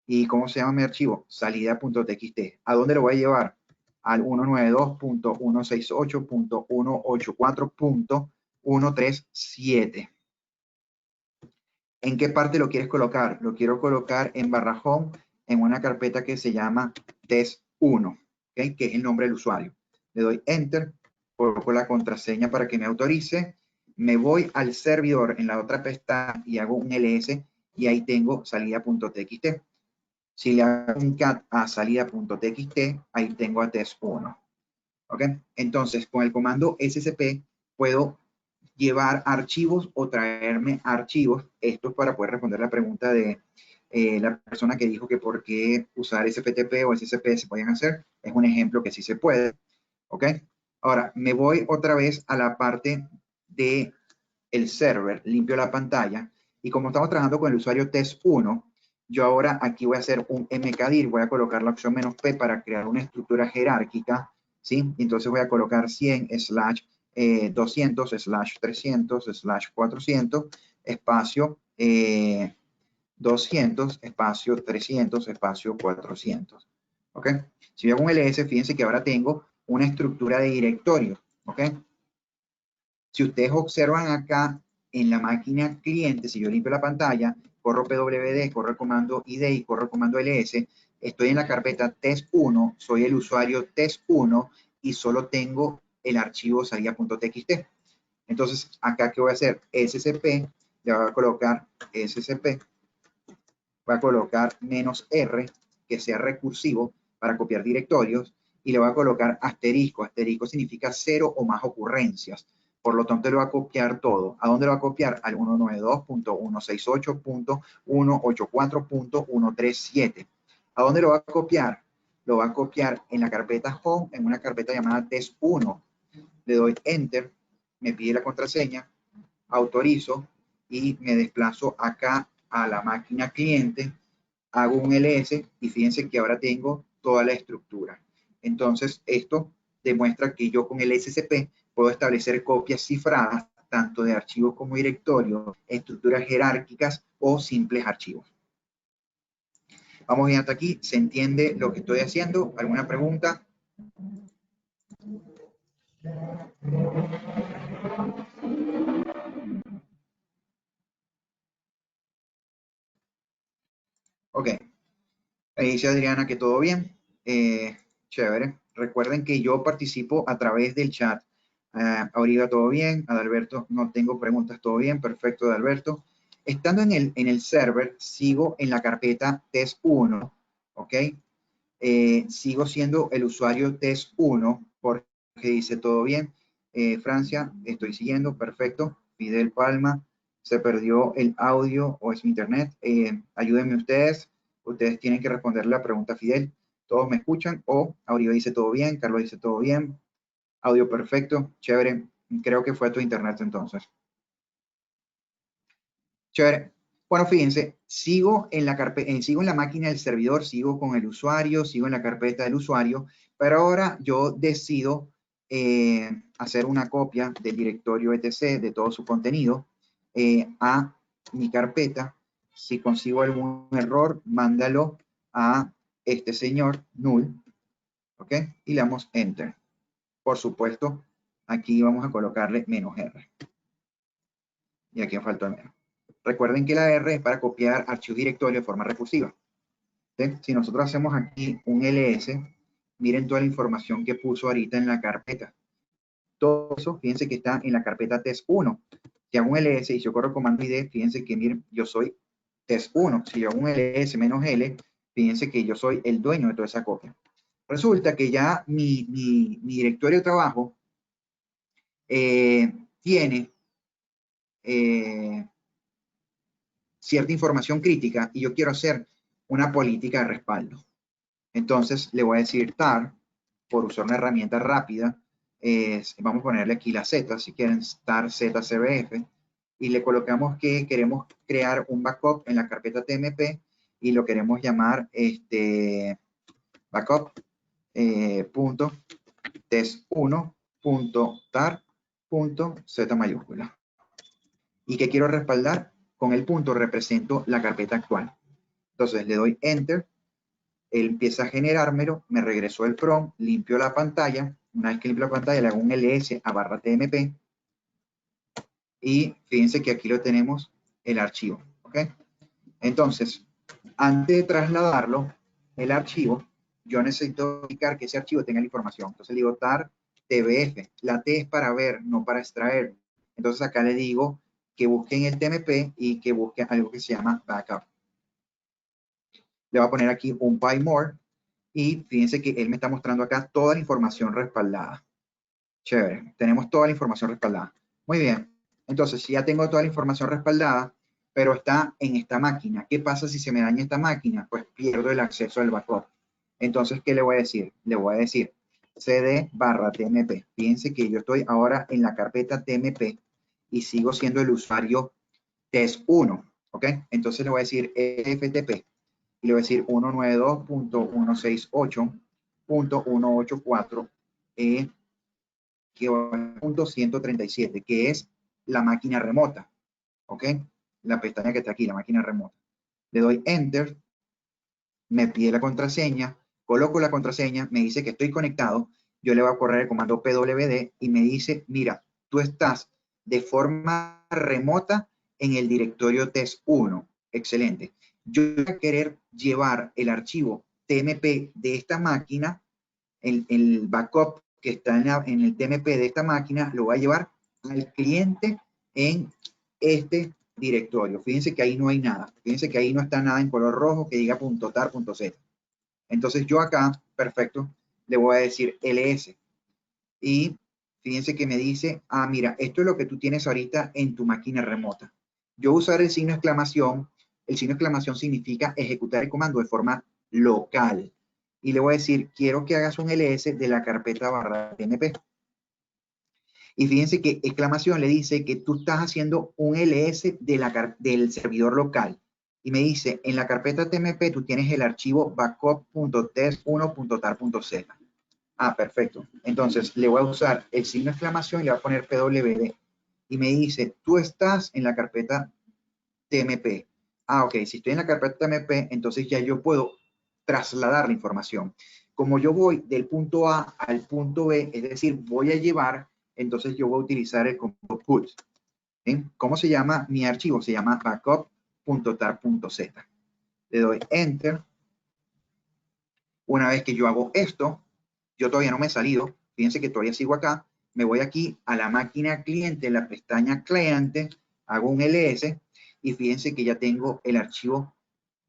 ¿y cómo se llama mi archivo? Salida.txt. ¿A dónde lo voy a llevar? Al 192.168.184.137. ¿En qué parte lo quieres colocar? Lo quiero colocar en barra home, en una carpeta que se llama test1, ¿okay? Que es el nombre del usuario. Le doy enter, coloco la contraseña para que me autorice, me voy al servidor en la otra pestaña y hago un ls y ahí tengo salida.txt. Si le hago un cat a salida.txt, ahí tengo a test1. ¿Ok? Entonces, con el comando SCP puedo llevar archivos o traerme archivos. Esto es para poder responder la pregunta de la persona que dijo que por qué usar SFTP o SCP se podían hacer. Es un ejemplo que sí se puede. ¿Ok? Ahora, me voy otra vez a la parte de el server, limpio la pantalla y como estamos trabajando con el usuario test1, yo ahora aquí voy a hacer un mkdir, voy a colocar la opción "-p" para crear una estructura jerárquica, ¿sí? Entonces voy a colocar 100/200/300/400 espacio 200 espacio 300 espacio 400. ¿Ok? Si yo hago un ls, fíjense que ahora tengo una estructura de directorio. ¿Ok? Si ustedes observan acá en la máquina cliente, si yo limpio la pantalla, corro pwd, corro el comando id y corro el comando ls, estoy en la carpeta test1, soy el usuario test1 y solo tengo el archivo salida.txt. Entonces, acá, ¿qué voy a hacer? SCP, le voy a colocar SCP, voy a colocar -R, que sea recursivo para copiar directorios, y le voy a colocar asterisco. Asterisco significa 0 o más ocurrencias. Por lo tanto, le va a copiar todo. ¿A dónde lo va a copiar? Al 192.168.184.137. ¿A dónde lo va a copiar? Lo va a copiar en la carpeta Home, en una carpeta llamada test1. Le doy Enter, me pide la contraseña, autorizo y me desplazo acá a la máquina cliente, hago un ls y fíjense que ahora tengo toda la estructura. Entonces, esto demuestra que yo con el SCP puedo establecer copias cifradas tanto de archivos como directorios, estructuras jerárquicas o simples archivos. Vamos bien hasta aquí. ¿Se entiende lo que estoy haciendo? ¿Alguna pregunta? Ok. Ahí dice Adriana que todo bien. Chévere. Recuerden que yo participo a través del chat. Ahorita todo bien. Adalberto, no tengo preguntas, todo bien. Perfecto, Adalberto. Estando en el server, sigo en la carpeta test1, ¿ok? Sigo siendo el usuario test1, porque dice todo bien. Francia, estoy siguiendo, perfecto. Fidel Palma, se perdió el audio o es mi internet. Ayúdenme ustedes. Ustedes tienen que responder la pregunta a Fidel. ¿Todos me escuchan? O Aurelio dice todo bien, Carlos dice todo bien. Audio perfecto, chévere. Creo que fue tu internet entonces. Chévere. Bueno, fíjense, sigo en la máquina del servidor, sigo con el usuario, sigo en la carpeta del usuario, pero ahora yo decido hacer una copia del directorio etc. de todo su contenido a mi carpeta. Si consigo algún error, mándalo a este señor null, ¿ok? Y le damos enter. Por supuesto, aquí vamos a colocarle -R. Y aquí me faltó el menos. Recuerden que la R es para copiar archivos directorios de forma recursiva. ¿Sí? Si nosotros hacemos aquí un ls, miren toda la información que puso ahorita en la carpeta. Todo eso, fíjense que está en la carpeta test1. Si hago un ls y yo corro comando id, fíjense que miren, yo soy test1. Si yo hago un ls -l, fíjense que yo soy el dueño de toda esa copia. Resulta que ya mi directorio de trabajo tiene cierta información crítica y yo quiero hacer una política de respaldo. Entonces le voy a decir tar, por usar una herramienta rápida, vamos a ponerle aquí la Z, si quieren, tar zcbf, y le colocamos que queremos crear un backup en la carpeta TMP y lo queremos llamar backup punto test1.tar.z mayúscula. ¿Y qué quiero respaldar? Con el punto represento la carpeta actual. Entonces le doy Enter, él empieza a generármelo, me regresó el prompt, limpio la pantalla. Una vez que limpio la pantalla, le hago un ls a /tmp y fíjense que aquí lo tenemos, el archivo. ¿Ok? Entonces, antes de trasladarlo, el archivo, yo necesito indicar que ese archivo tenga la información. Entonces le digo tar tbf. La T es para ver, no para extraer. Entonces acá le digo que busquen el TMP y que busquen algo que se llama backup. Le voy a poner aquí un PyMore y fíjense que él me está mostrando acá toda la información respaldada. Chévere, tenemos toda la información respaldada. Muy bien, entonces si ya tengo toda la información respaldada, pero está en esta máquina, ¿qué pasa si se me daña esta máquina? Pues pierdo el acceso al backup. Entonces, ¿qué le voy a decir? Le voy a decir cd/tmp. Fíjense que yo estoy ahora en la carpeta tmp y sigo siendo el usuario test1, ¿ok? Entonces le voy a decir ftp y le voy a decir 192.168.184 .137, que es la máquina remota, ¿ok? La pestaña que está aquí, la máquina remota. Le doy Enter, me pide la contraseña, coloco la contraseña, me dice que estoy conectado, yo le voy a correr el comando pwd y me dice, mira, tú estás de forma remota en el directorio test1. Excelente. Yo voy a querer llevar el archivo TMP de esta máquina, el backup que está en el TMP de esta máquina, lo voy a llevar al cliente en este directorio. Fíjense que ahí no hay nada. Fíjense que ahí no está nada en color rojo que diga .tar.z. Entonces yo acá, perfecto, le voy a decir ls. Y fíjense que me dice, ah, mira, esto es lo que tú tienes ahorita en tu máquina remota. Yo voy a usar el signo de exclamación. El signo de exclamación significa ejecutar el comando de forma local. Y le voy a decir, quiero que hagas un ls de la carpeta /tmp. Y fíjense que exclamación le dice que tú estás haciendo un ls del servidor local. Y me dice, en la carpeta tmp tú tienes el archivo backup.test1.tar.z. Ah, perfecto. Entonces le voy a usar el signo de exclamación y le voy a poner pwd. Y me dice, tú estás en la carpeta tmp. Ah, ok. Si estoy en la carpeta tmp, entonces ya yo puedo trasladar la información. Como yo voy del punto A al punto B, es decir, voy a llevar, entonces yo voy a utilizar el comando put. ¿Sí? ¿Cómo se llama mi archivo? Se llama backup.tar.z. Le doy enter. Una vez que yo hago esto, yo todavía no me he salido, fíjense que todavía sigo acá, me voy aquí a la máquina cliente, en la pestaña cliente, hago un ls y fíjense que ya tengo el archivo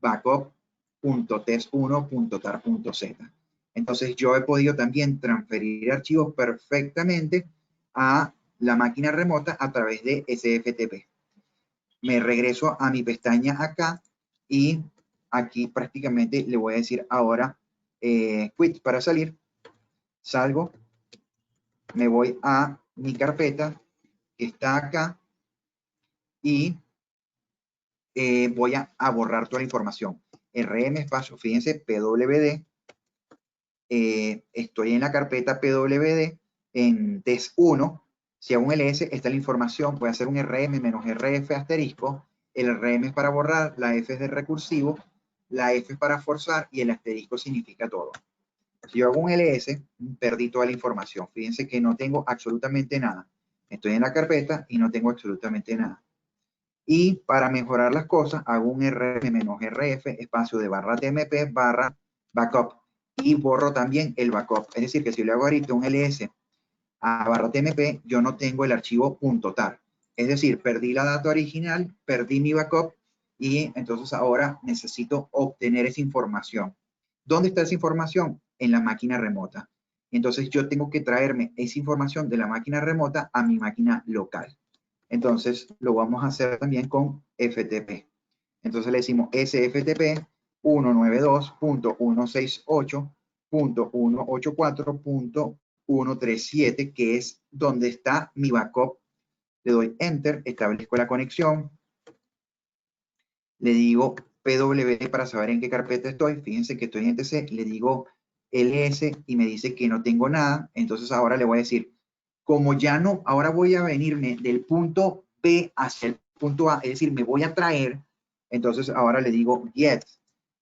backup.test1.tar.z. Entonces yo he podido también transferir archivos perfectamente a la máquina remota a través de SFTP. Me regreso a mi pestaña acá y aquí prácticamente le voy a decir ahora quit para salir. Salgo, me voy a mi carpeta que está acá y voy a borrar toda la información. RM espacio, fíjense, pwd, estoy en la carpeta pwd en test1. Si hago un ls, está la información, voy a hacer un rm menos rf asterisco. El rm es para borrar, la f es de recursivo, la f es para forzar y el asterisco significa todo. Si yo hago un ls, perdí toda la información. Fíjense que no tengo absolutamente nada. Estoy en la carpeta y no tengo absolutamente nada. Y para mejorar las cosas, hago un rm menos rf, espacio de /tmp /backup. Y borro también el backup. Es decir, que si le hago ahorita un ls a /tmp, yo no tengo el archivo .tar. Es decir, perdí la data original, perdí mi backup y entonces ahora necesito obtener esa información. ¿Dónde está esa información? En la máquina remota. Entonces yo tengo que traerme esa información de la máquina remota a mi máquina local. Entonces lo vamos a hacer también con FTP. Entonces le decimos SFTP 192.168.184.137, que es donde está mi backup. Le doy enter, establezco la conexión. Le digo pwd para saber en qué carpeta estoy. Fíjense que estoy en etc. Le digo ls y me dice que no tengo nada. Entonces ahora le voy a decir, como ya no, ahora voy a venirme del punto B hacia el punto A, es decir, me voy a traer. Entonces ahora le digo get.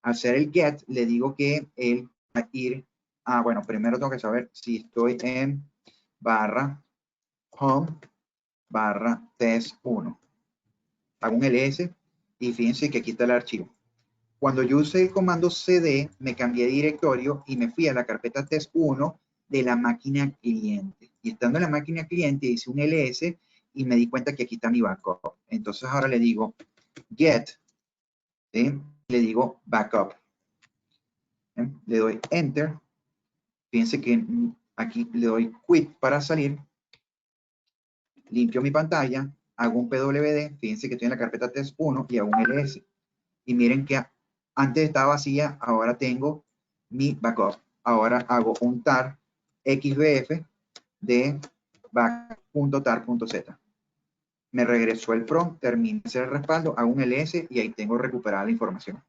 Al hacer el get, le digo que él va a ir a, bueno, primero tengo que saber si estoy en /home /test1. Hago un ls y fíjense que aquí está el archivo. Cuando yo usé el comando cd, me cambié de directorio y me fui a la carpeta test1 de la máquina cliente. Y estando en la máquina cliente hice un ls y me di cuenta que aquí está mi backup. Entonces ahora le digo get, ¿sí? Le digo backup. ¿Sí? Le doy enter. Fíjense que aquí le doy quit para salir. Limpio mi pantalla, hago un pwd, fíjense que estoy en la carpeta test1 y hago un ls. Y miren que antes estaba vacía, ahora tengo mi backup. Ahora hago un tar xbf de back.tar.z. Me regresó el prompt, terminé el respaldo, hago un ls y ahí tengo recuperada la información.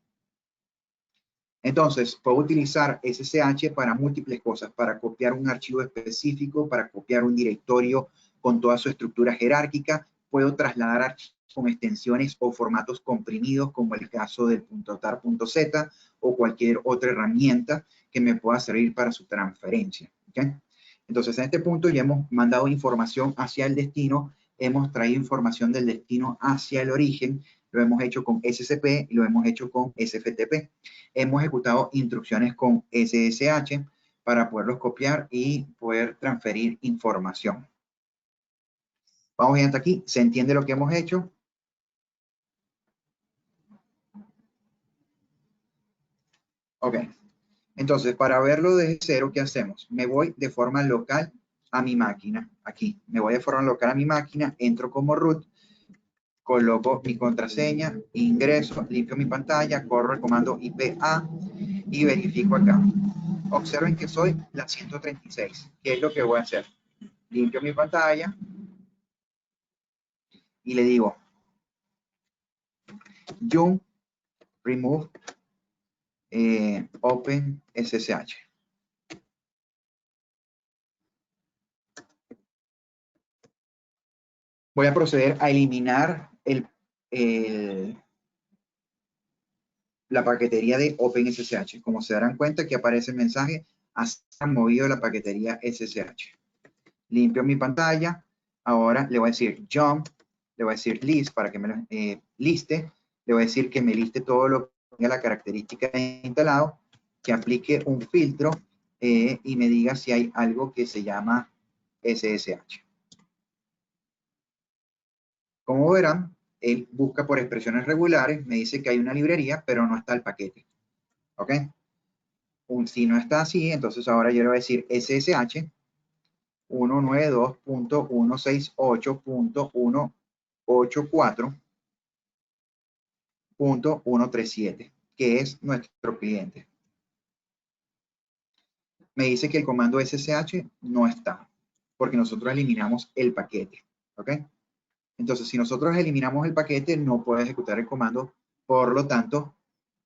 Entonces, puedo utilizar SSH para múltiples cosas, para copiar un archivo específico, para copiar un directorio con toda su estructura jerárquica. Puedo trasladar archivos con extensiones o formatos comprimidos, como el caso del .tar.z o cualquier otra herramienta que me pueda servir para su transferencia. ¿Okay? Entonces, en este punto ya hemos mandado información hacia el destino, hemos traído información del destino hacia el origen, lo hemos hecho con SCP y lo hemos hecho con SFTP. Hemos ejecutado instrucciones con SSH para poderlos copiar y poder transferir información. Vamos bien hasta aquí. ¿Se entiende lo que hemos hecho? Ok. Entonces, para verlo desde cero, ¿qué hacemos? Me voy de forma local a mi máquina. Aquí, me voy de forma local a mi máquina, entro como root, coloco mi contraseña, ingreso, limpio mi pantalla, corro el comando IPA y verifico acá. Observen que soy la 136. ¿Qué es lo que voy a hacer? Limpio mi pantalla y le digo Yum remove open SSH. Voy a proceder a eliminar la paquetería de OpenSSH. Como se darán cuenta, aquí aparece el mensaje, has movido la paquetería SSH. Limpio mi pantalla. Ahora le voy a decir jump, le voy a decir list para que me lo liste. Le voy a decir que me liste todo lo que tenga la característica instalado, que aplique un filtro y me diga si hay algo que se llama SSH. Como verán, él busca por expresiones regulares, me dice que hay una librería, pero no está el paquete. ¿Ok? Si no está así, entonces ahora yo le voy a decir SSH 192.168.184.137, que es nuestro cliente. Me dice que el comando SSH no está, porque nosotros eliminamos el paquete. ¿Ok? Entonces, si nosotros eliminamos el paquete, no puedo ejecutar el comando, por lo tanto,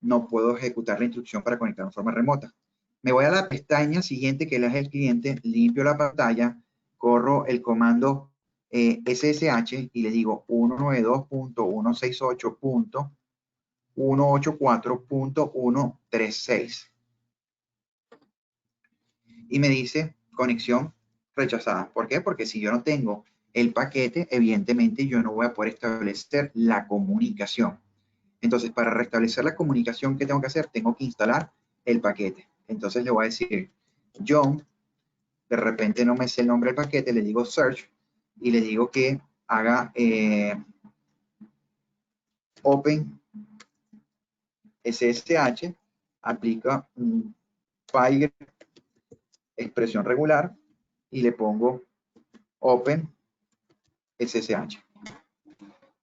no puedo ejecutar la instrucción para conectar de forma remota. Me voy a la pestaña siguiente, que es el cliente, limpio la pantalla, corro el comando SSH y le digo 192.168.184.136. Y me dice conexión rechazada. ¿Por qué? Porque si yo no tengo el paquete, evidentemente yo no voy a poder establecer la comunicación. Entonces, para restablecer la comunicación, ¿qué tengo que hacer? Tengo que instalar el paquete. Entonces le voy a decir John, de repente no me sé el nombre del paquete, le digo search y le digo que haga open SSH, aplica un file expresión regular y le pongo open SSH.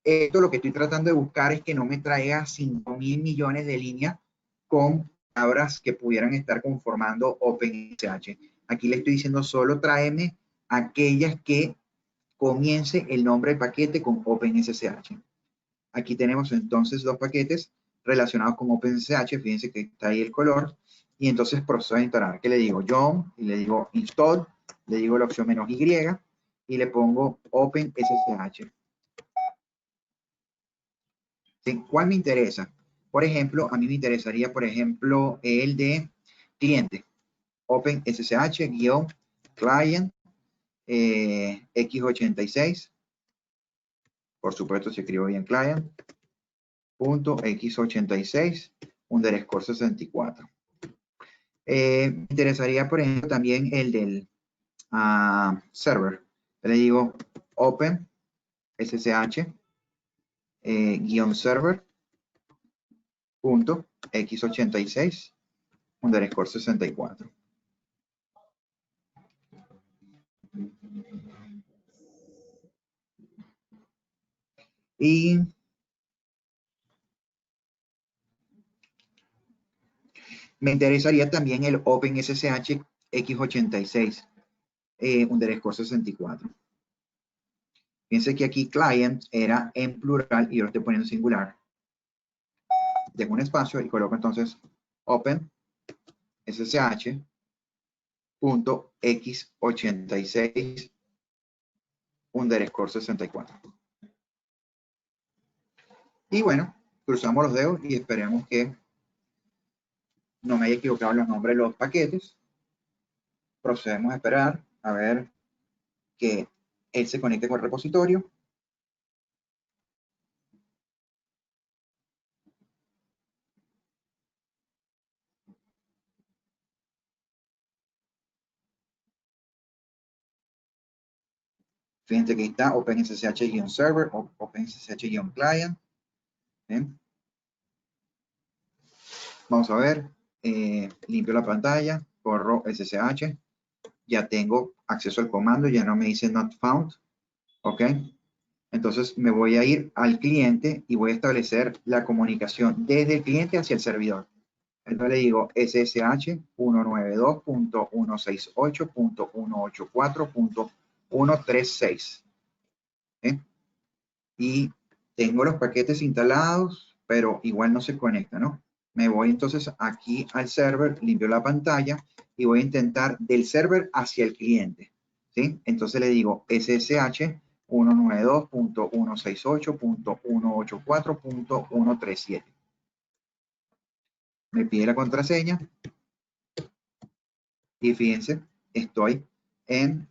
Esto lo que estoy tratando de buscar es que no me traiga 5.000 millones de líneas con palabras que pudieran estar conformando OpenSSH. Aquí le estoy diciendo solo tráeme aquellas que comience el nombre del paquete con OpenSSH. Aquí tenemos entonces dos paquetes relacionados con OpenSSH. Fíjense que está ahí el color. Y entonces procedo a instalar. ¿Qué le digo? John, y le digo install, le digo la opción -y y le pongo OpenSSH. ¿Sí? ¿Cuál me interesa? Por ejemplo, a mí me interesaría, por ejemplo, el de cliente. OpenSSH-client x86. Por supuesto, se escribo bien client. .x86 underscore 64. Me interesaría, por ejemplo, también el del server. Le digo open ssh server x86 underscore 64. Y me interesaría también el OpenSSH x86 underscore 64. Fíjense que aquí client era en plural y yo lo estoy poniendo en singular. Dejo un espacio y coloco entonces open ssh x86 underscore 64. Y bueno, cruzamos los dedos y esperemos que no me haya equivocado en los nombres de los paquetes. Procedemos a esperar a ver que él se conecte con el repositorio. Fíjense que está OpenSSH-server o OpenSSH-client. ¿Bien? Vamos a ver. limpio la pantalla, corro SSH, ya tengo acceso al comando, ya no me dice not found, ¿ok? Entonces me voy a ir al cliente y voy a establecer la comunicación desde el cliente hacia el servidor. Entonces le digo SSH 192.168.184.136. ¿Eh? Y tengo los paquetes instalados, pero igual no se conecta, ¿no? Me voy entonces aquí al server, limpio la pantalla y voy a intentar del server hacia el cliente, ¿sí? Entonces le digo SSH 192.168.184.137. Me pide la contraseña y fíjense, estoy en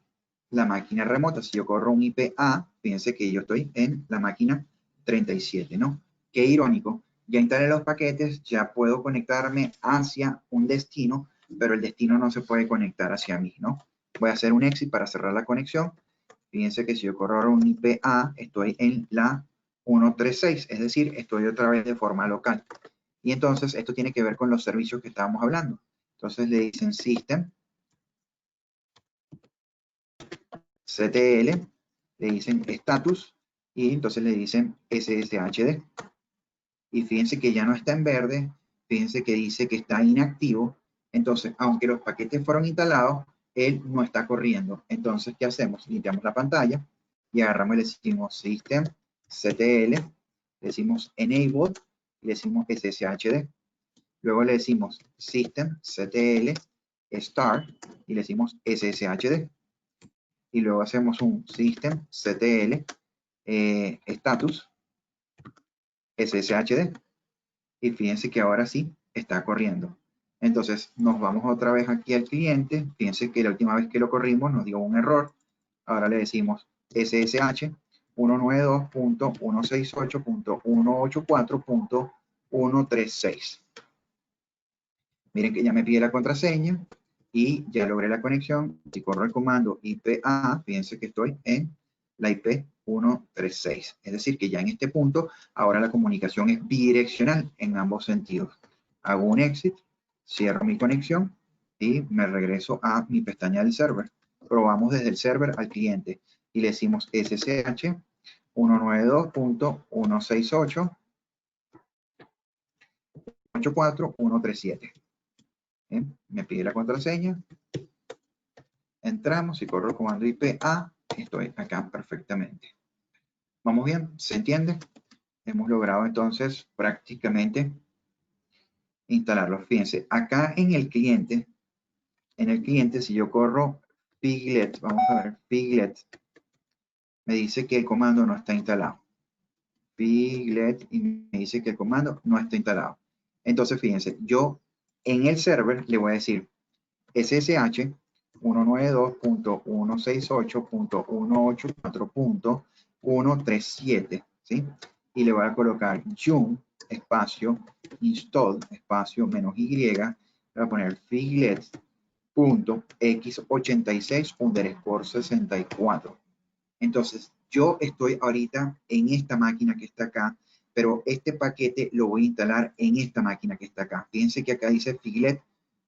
la máquina remota. Si yo corro un IP-A, fíjense que yo estoy en la máquina 37, ¿no? Qué irónico. Ya instalé los paquetes, ya puedo conectarme hacia un destino, pero el destino no se puede conectar hacia mí, ¿no? Voy a hacer un exit para cerrar la conexión. Fíjense que si yo corro un IP-A, estoy en la 136, es decir, estoy otra vez de forma local. Y entonces esto tiene que ver con los servicios que estábamos hablando. Entonces le dicen System, CTL, le dicen Status y entonces le dicen SSHD. Y fíjense que ya no está en verde, fíjense que dice que está inactivo. Entonces, aunque los paquetes fueron instalados, él no está corriendo. Entonces, ¿qué hacemos? Limpiamos la pantalla y agarramos y le decimos System, CTL, le decimos Enable y le decimos SSHD. Luego le decimos System, CTL, Start y le decimos SSHD. Y luego hacemos un System, CTL, Status, SSHD. Y fíjense que ahora sí está corriendo. Entonces nos vamos otra vez aquí al cliente. Fíjense que la última vez que lo corrimos nos dio un error. Ahora le decimos SSH 192.168.184.136. Miren que ya me pide la contraseña y ya logré la conexión. Si corro el comando IP-A, fíjense que estoy en la IP 136. Es decir, que ya en este punto, ahora la comunicación es bidireccional en ambos sentidos. Hago un exit, cierro mi conexión y me regreso a mi pestaña del server. Probamos desde el server al cliente y le decimos SSH 192.168.184.137. Me pide la contraseña, entramos y corro el comando IP-A, estoy acá perfectamente. ¿Vamos bien? ¿Se entiende? Hemos logrado entonces prácticamente instalarlo. Fíjense, acá en el cliente si yo corro piglet, vamos a ver, piglet, me dice que el comando no está instalado. Piglet y me dice que el comando no está instalado. Entonces, fíjense, yo en el server le voy a decir SSH 192.168.184.137, ¿sí? Y le voy a colocar yum, espacio, install, espacio, -y, voy a poner figlet.x86_64. Entonces, yo estoy ahorita en esta máquina que está acá, pero este paquete lo voy a instalar en esta máquina que está acá. Fíjense que acá dice Figlet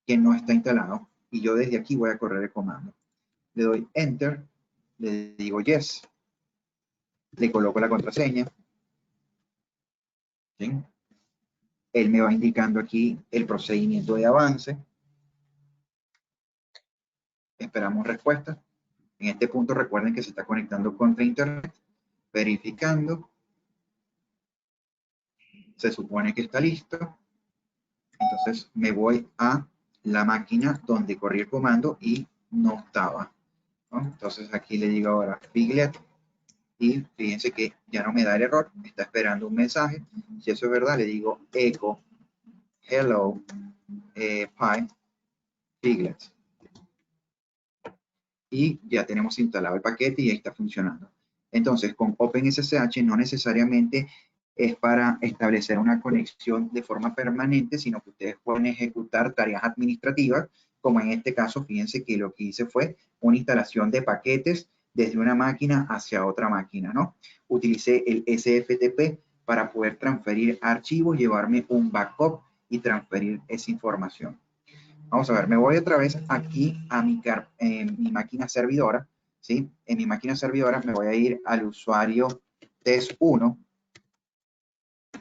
que no está instalado y yo desde aquí voy a correr el comando. Le doy Enter, le digo Yes, le coloco la contraseña. ¿Sí? Él me va indicando aquí el procedimiento de avance. Esperamos respuesta. En este punto recuerden que se está conectando contra Internet, verificando. Se supone que está listo. Entonces me voy a la máquina donde corrí el comando y no estaba, ¿no? Entonces aquí le digo ahora Piglet y fíjense que ya no me da el error, está esperando un mensaje. Si eso es verdad, le digo echo hello Pi Piglet y ya tenemos instalado el paquete y ahí está funcionando. Entonces con OpenSSH no necesariamente es para establecer una conexión de forma permanente, sino que ustedes pueden ejecutar tareas administrativas, como en este caso, fíjense que lo que hice fue una instalación de paquetes desde una máquina hacia otra máquina, ¿no? Utilicé el SFTP para poder transferir archivos, llevarme un backup y transferir esa información. Vamos a ver, me voy otra vez aquí a mi máquina servidora, ¿sí? En mi máquina servidora me voy a ir al usuario test1,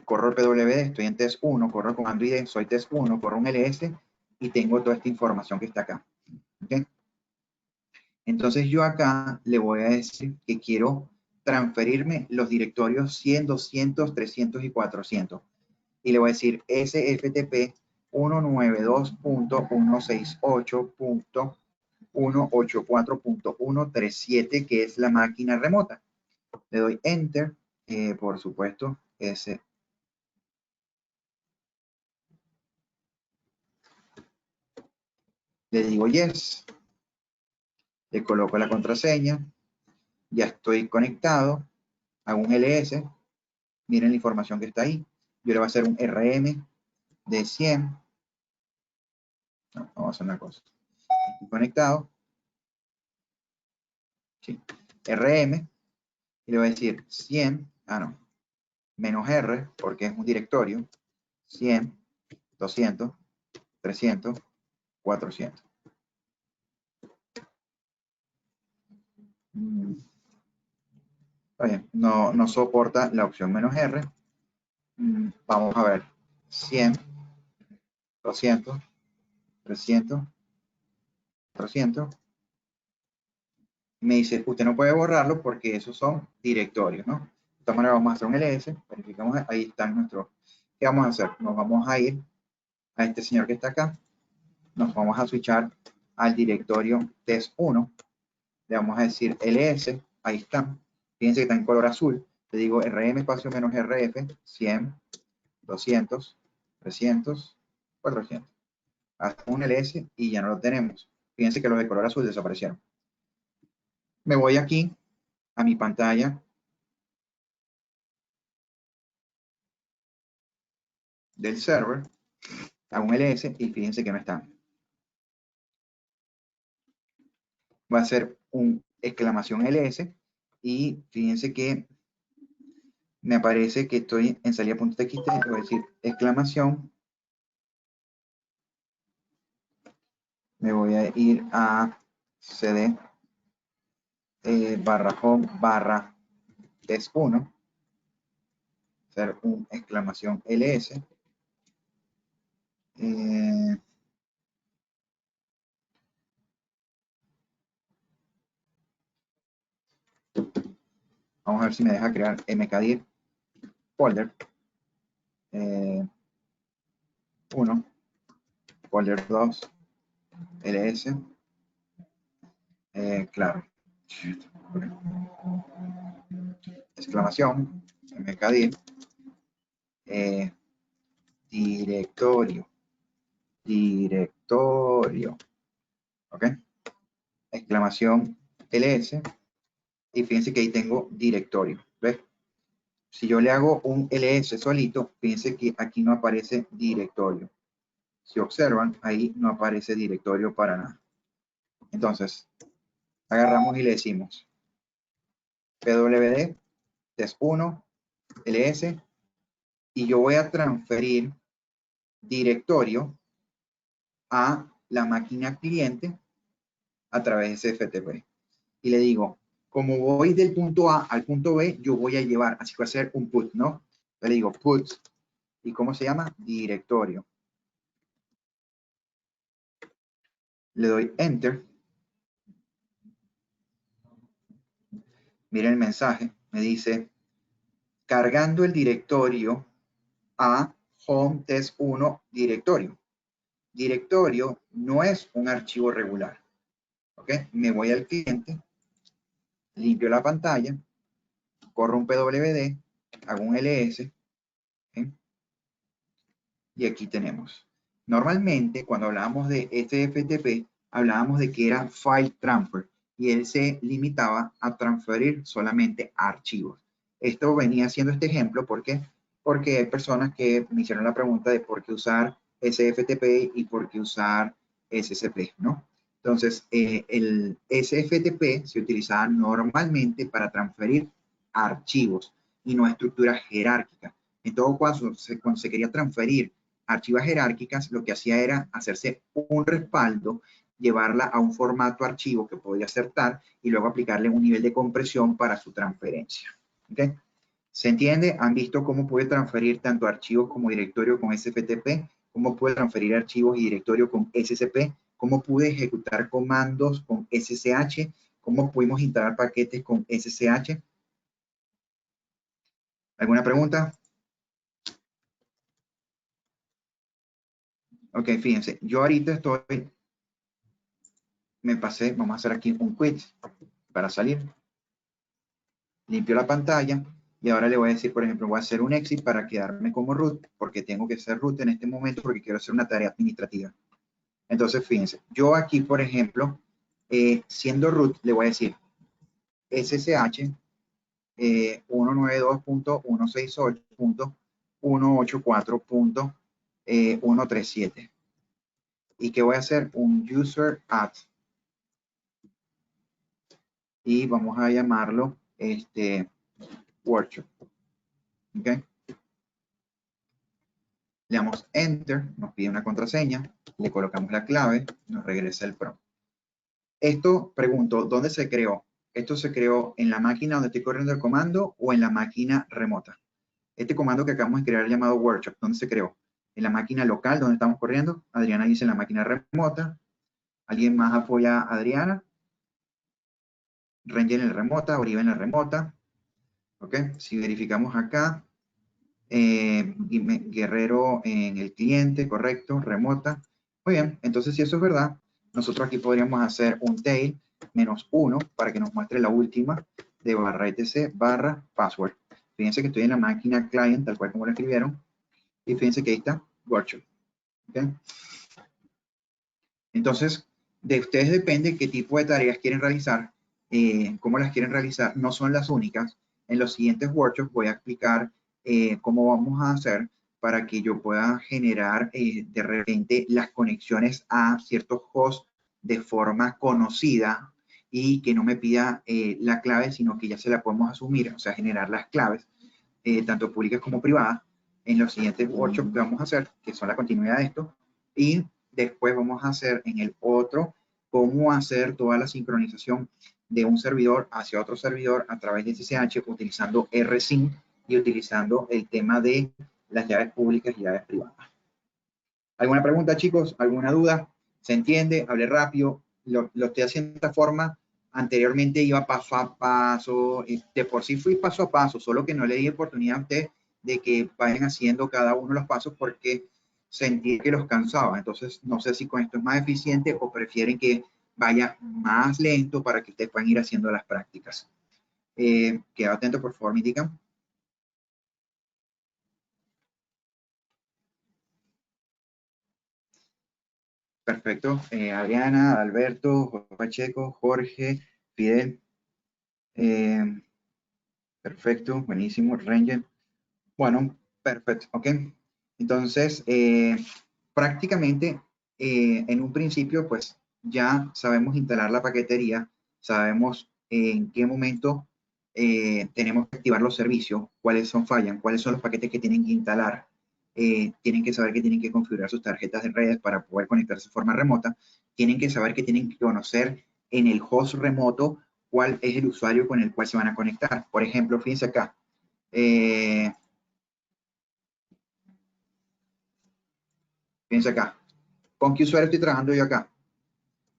corro el pwd, estoy en test1, corro con Android, soy test1, corro un ls y tengo toda esta información que está acá. ¿Okay? Entonces yo acá le voy a decir que quiero transferirme los directorios 100, 200, 300 y 400. Y le voy a decir SFTP 192.168.184.137, que es la máquina remota. Le doy Enter, por supuesto, ese. Le digo Yes. Le coloco la contraseña. Ya estoy conectado. Hago un LS. Miren la información que está ahí. Yo le voy a hacer un RM de 100. No, vamos a hacer una cosa. Estoy conectado. Sí. RM. Y le voy a decir 100. Menos R, porque es un directorio. 100, 200, 300, 400. Está bien. No soporta la opción menos R. Vamos a ver. 100, 200, 300, 400. Me dice, usted no puede borrarlo porque esos son directorios, ¿no? De esta manera vamos a hacer un ls, verificamos, ahí está nuestro. ¿Qué vamos a hacer? Nos vamos a ir a este señor que está acá, nos vamos a switchar al directorio test1, le vamos a decir ls, ahí está, fíjense que está en color azul, le digo rm espacio menos rf, 100, 200, 300, 400. Hacemos un ls y ya no lo tenemos. Fíjense que los de color azul desaparecieron. Me voy aquí a mi pantalla del server, hago un ls y fíjense que no están. Va a ser un exclamación ls y fíjense que me aparece que estoy en salida.txt, le voy a decir exclamación. Me voy a ir a cd barra home barra test1, hacer un exclamación ls. Vamos a ver si me deja crear mkdir folder 1, folder 2, ls, claro, exclamación, mkdir, directorio, ¿ok? Exclamación ls, y fíjense que ahí tengo directorio, ¿ves? Si yo le hago un ls solito, fíjense que aquí no aparece directorio. Si observan, ahí no aparece directorio para nada. Entonces, agarramos y le decimos pwd test1 ls, y yo voy a transferir directorio a la máquina cliente a través de SFTP. Y le digo, como voy del punto A al punto B, yo voy a llevar, así que va a ser un put, ¿no? Le digo put, ¿y cómo se llama? Directorio. Le doy enter. Miren el mensaje, me dice, cargando el directorio a home test1 directorio. Directorio no es un archivo regular. ¿Ok? Me voy al cliente, limpio la pantalla, corro un pwd, hago un ls, ¿okay? Y aquí tenemos. Normalmente, cuando hablábamos de SFTP, hablábamos de que era file transfer y él se limitaba a transferir solamente archivos. Esto venía siendo este ejemplo, ¿por qué? Porque hay personas que me hicieron la pregunta de por qué usar SFTP y por qué usar SCP, ¿no? Entonces, el SFTP se utilizaba normalmente para transferir archivos y no estructuras jerárquicas. En todo caso, cuando se quería transferir archivas jerárquicas, lo que hacía era hacerse un respaldo, llevarla a un formato archivo que podía ser TAR y luego aplicarle un nivel de compresión para su transferencia. ¿Okay? ¿Se entiende? ¿Han visto cómo puede transferir tanto archivos como directorio con SFTP? ¿Cómo puede transferir archivos y directorio con SCP? ¿Cómo pude ejecutar comandos con SSH? ¿Cómo pudimos instalar paquetes con SSH? ¿Alguna pregunta? Ok, fíjense, yo ahorita estoy, me pasé, vamos a hacer aquí un quit para salir. Limpio la pantalla y ahora le voy a decir, por ejemplo, voy a hacer un exit para quedarme como root, porque tengo que ser root en este momento porque quiero hacer una tarea administrativa. Entonces, fíjense, yo aquí, por ejemplo, siendo root, le voy a decir SSH 192.168.184.137. ¿Y qué voy a hacer? Un user add. Y vamos a llamarlo workshop. ¿Ok? Le damos enter, nos pide una contraseña, le colocamos la clave, nos regresa el prompt. Esto, pregunto, ¿dónde se creó? ¿Esto se creó en la máquina donde estoy corriendo el comando o en la máquina remota? Este comando que acabamos de crear llamado workshop, ¿dónde se creó? En la máquina local donde estamos corriendo. Adriana dice en la máquina remota. ¿Alguien más apoya a Adriana? Ranger en la remota, Oribe en la remota. ¿Ok? Si verificamos acá, Guerrero en el cliente, correcto, remota. Muy bien, entonces si eso es verdad, nosotros aquí podríamos hacer un tail -1 para que nos muestre la última de barra etc barra password. Fíjense que estoy en la máquina client, tal cual como lo escribieron, y fíjense que ahí está workshop. ¿Okay? Entonces, de ustedes depende qué tipo de tareas quieren realizar, cómo las quieren realizar. No son las únicas. En los siguientes workshops voy a explicar cómo vamos a hacer para que yo pueda generar de repente las conexiones a ciertos hosts de forma conocida y que no me pida la clave, sino que ya se la podemos asumir, o sea, generar las claves, tanto públicas como privadas, en los siguientes workshops que vamos a hacer, que son la continuidad de esto, y después vamos a hacer en el otro cómo hacer toda la sincronización de un servidor hacia otro servidor a través de SSH utilizando rsync y utilizando el tema de las llaves públicas y llaves privadas. ¿Alguna pregunta, chicos? ¿Alguna duda? ¿Se entiende? Hablé rápido. Lo estoy haciendo de esta forma. Anteriormente iba paso a paso. De por sí fui paso a paso, solo que no le di oportunidad a ustedes de que vayan haciendo cada uno de los pasos porque sentí que los cansaba. Entonces, no sé si con esto es más eficiente o prefieren que vaya más lento para que ustedes puedan ir haciendo las prácticas. Queda atento, por favor, me indican. Perfecto. Adriana, Alberto, José Pacheco, Jorge, Fidel. Perfecto, buenísimo. Ranger. Bueno, perfecto. Ok. Entonces, prácticamente en un principio, pues ya sabemos instalar la paquetería, sabemos en qué momento tenemos que activar los servicios, cuáles fallan, cuáles son los paquetes que tienen que instalar. Tienen que saber que tienen que configurar sus tarjetas de redes para poder conectarse de forma remota. Tienen que saber que tienen que conocer en el host remoto cuál es el usuario con el cual se van a conectar. Por ejemplo, fíjense acá. Fíjense acá. ¿Con qué usuario estoy trabajando yo acá?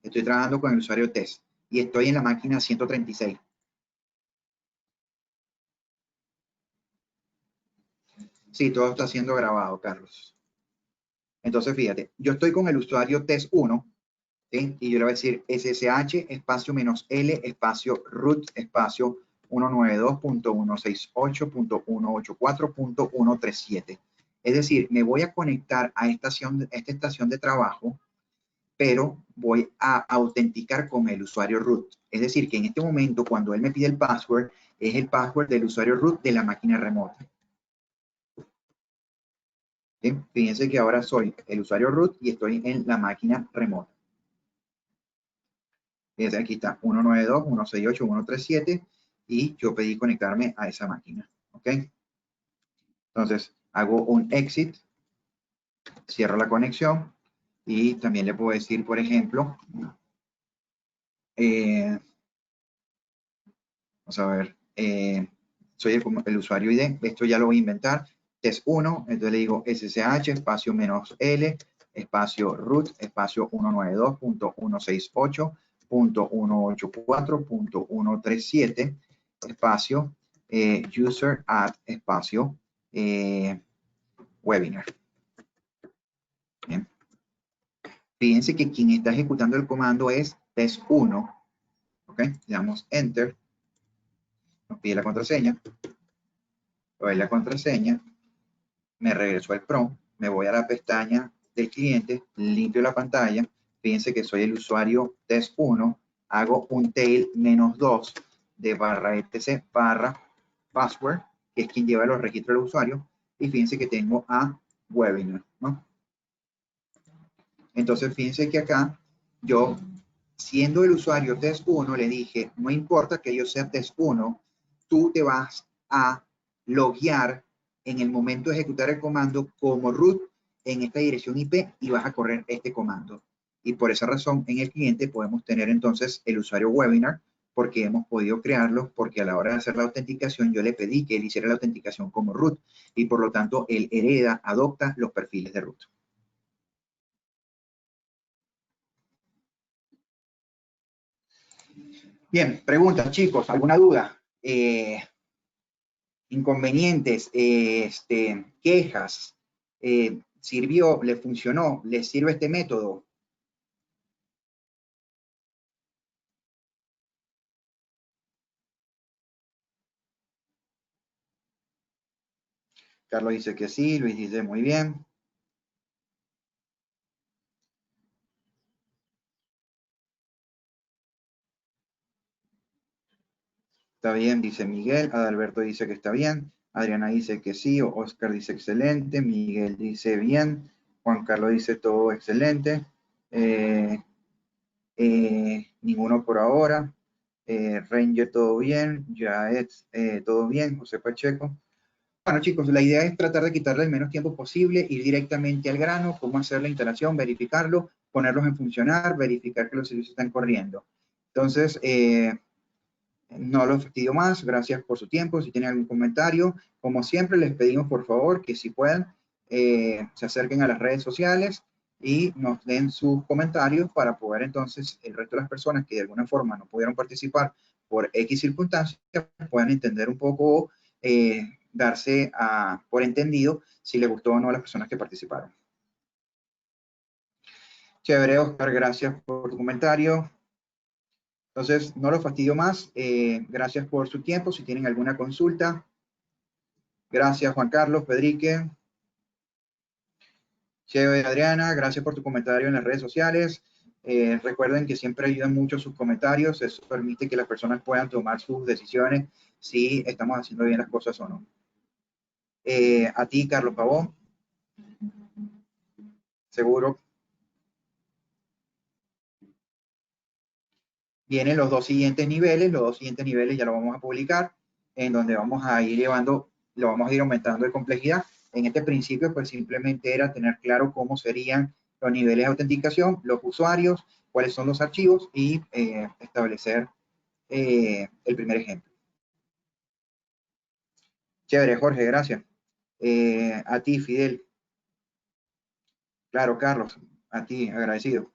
Estoy trabajando con el usuario test y estoy en la máquina 136. Sí, todo está siendo grabado, Carlos. Entonces, fíjate, yo estoy con el usuario test1, ¿sí? Y yo le voy a decir SSH espacio -L espacio root espacio 192.168.184.137. Es decir, me voy a conectar a esta estación de trabajo, pero voy a autenticar con el usuario root. Es decir, que en este momento, cuando él me pide el password, es el password del usuario root de la máquina remota. ¿Sí? Fíjense que ahora soy el usuario root y estoy en la máquina remota. Fíjense, aquí está 192.168.137 y yo pedí conectarme a esa máquina. ¿Ok? Entonces, hago un exit Cierro la conexión y también le puedo decir, por ejemplo, vamos a ver, soy el usuario ID, esto ya lo voy a inventar, test 1, entonces le digo SSH, espacio -L, espacio root, espacio 192.168.184.137, espacio user add, espacio webinar. Bien. Fíjense que quien está ejecutando el comando es test 1, ¿ok? Le damos enter, nos pide la contraseña, doy la contraseña, me regreso al prompt, me voy a la pestaña del cliente, limpio la pantalla, fíjense que soy el usuario test 1, hago un tail -2 de barra etc barra password, que es quien lleva los registros del usuario, y fíjense que tengo a webinar, ¿no? Entonces fíjense que acá yo, siendo el usuario test 1, le dije, no importa que yo sea test 1, tú te vas a loguear en el momento de ejecutar el comando como root en esta dirección IP y vas a correr este comando. Y por esa razón en el cliente podemos tener entonces el usuario webinar porque hemos podido crearlo, porque a la hora de hacer la autenticación yo le pedí que él hiciera la autenticación como root y por lo tanto él hereda, adopta los perfiles de root. Bien, preguntas, chicos, ¿alguna duda? Inconvenientes, quejas, ¿sirvió, le funcionó, le sirve este método? Carlos dice que sí, Luis dice muy bien. Está bien, dice Miguel. Adalberto dice que está bien. Adriana dice que sí. Oscar dice excelente. Miguel dice bien. Juan Carlos dice todo excelente. Ninguno por ahora. Ranger todo bien. Jaet todo bien. José Pacheco. Bueno, chicos, la idea es tratar de quitarle el menos tiempo posible, ir directamente al grano, cómo hacer la instalación, verificarlo, ponerlos en funcionar, verificar que los servicios están corriendo. Entonces, no los fastidio más, gracias por su tiempo. Si tienen algún comentario, como siempre, les pedimos por favor que si puedan, se acerquen a las redes sociales y nos den sus comentarios para poder entonces el resto de las personas que de alguna forma no pudieron participar por X circunstancias puedan entender un poco, darse por entendido si les gustó o no a las personas que participaron. Chévere, Oscar, gracias por tu comentario. Entonces, no lo fastidio más. Gracias por su tiempo. Si tienen alguna consulta. Gracias, Juan Carlos, Pedrique. Chévere, Adriana, gracias por tu comentario en las redes sociales. Recuerden que siempre ayudan mucho sus comentarios. Eso permite que las personas puedan tomar sus decisiones si estamos haciendo bien las cosas o no. A ti, Carlos Pavón. Seguro. Vienen los dos siguientes niveles. Los dos siguientes niveles ya lo vamos a publicar, en donde vamos a ir llevando, lo vamos a ir aumentando de complejidad. En este principio, pues simplemente era tener claro cómo serían los niveles de autenticación, los usuarios, cuáles son los archivos y establecer el primer ejemplo. Chévere, Jorge, gracias. A ti, Fidel. Claro, Carlos, a ti, agradecido.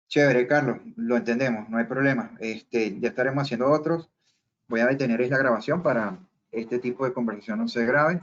Chévere, Carlos, lo entendemos, no hay problema. Ya estaremos haciendo otros. Voy a detener la grabación para este tipo de conversación no se grabe.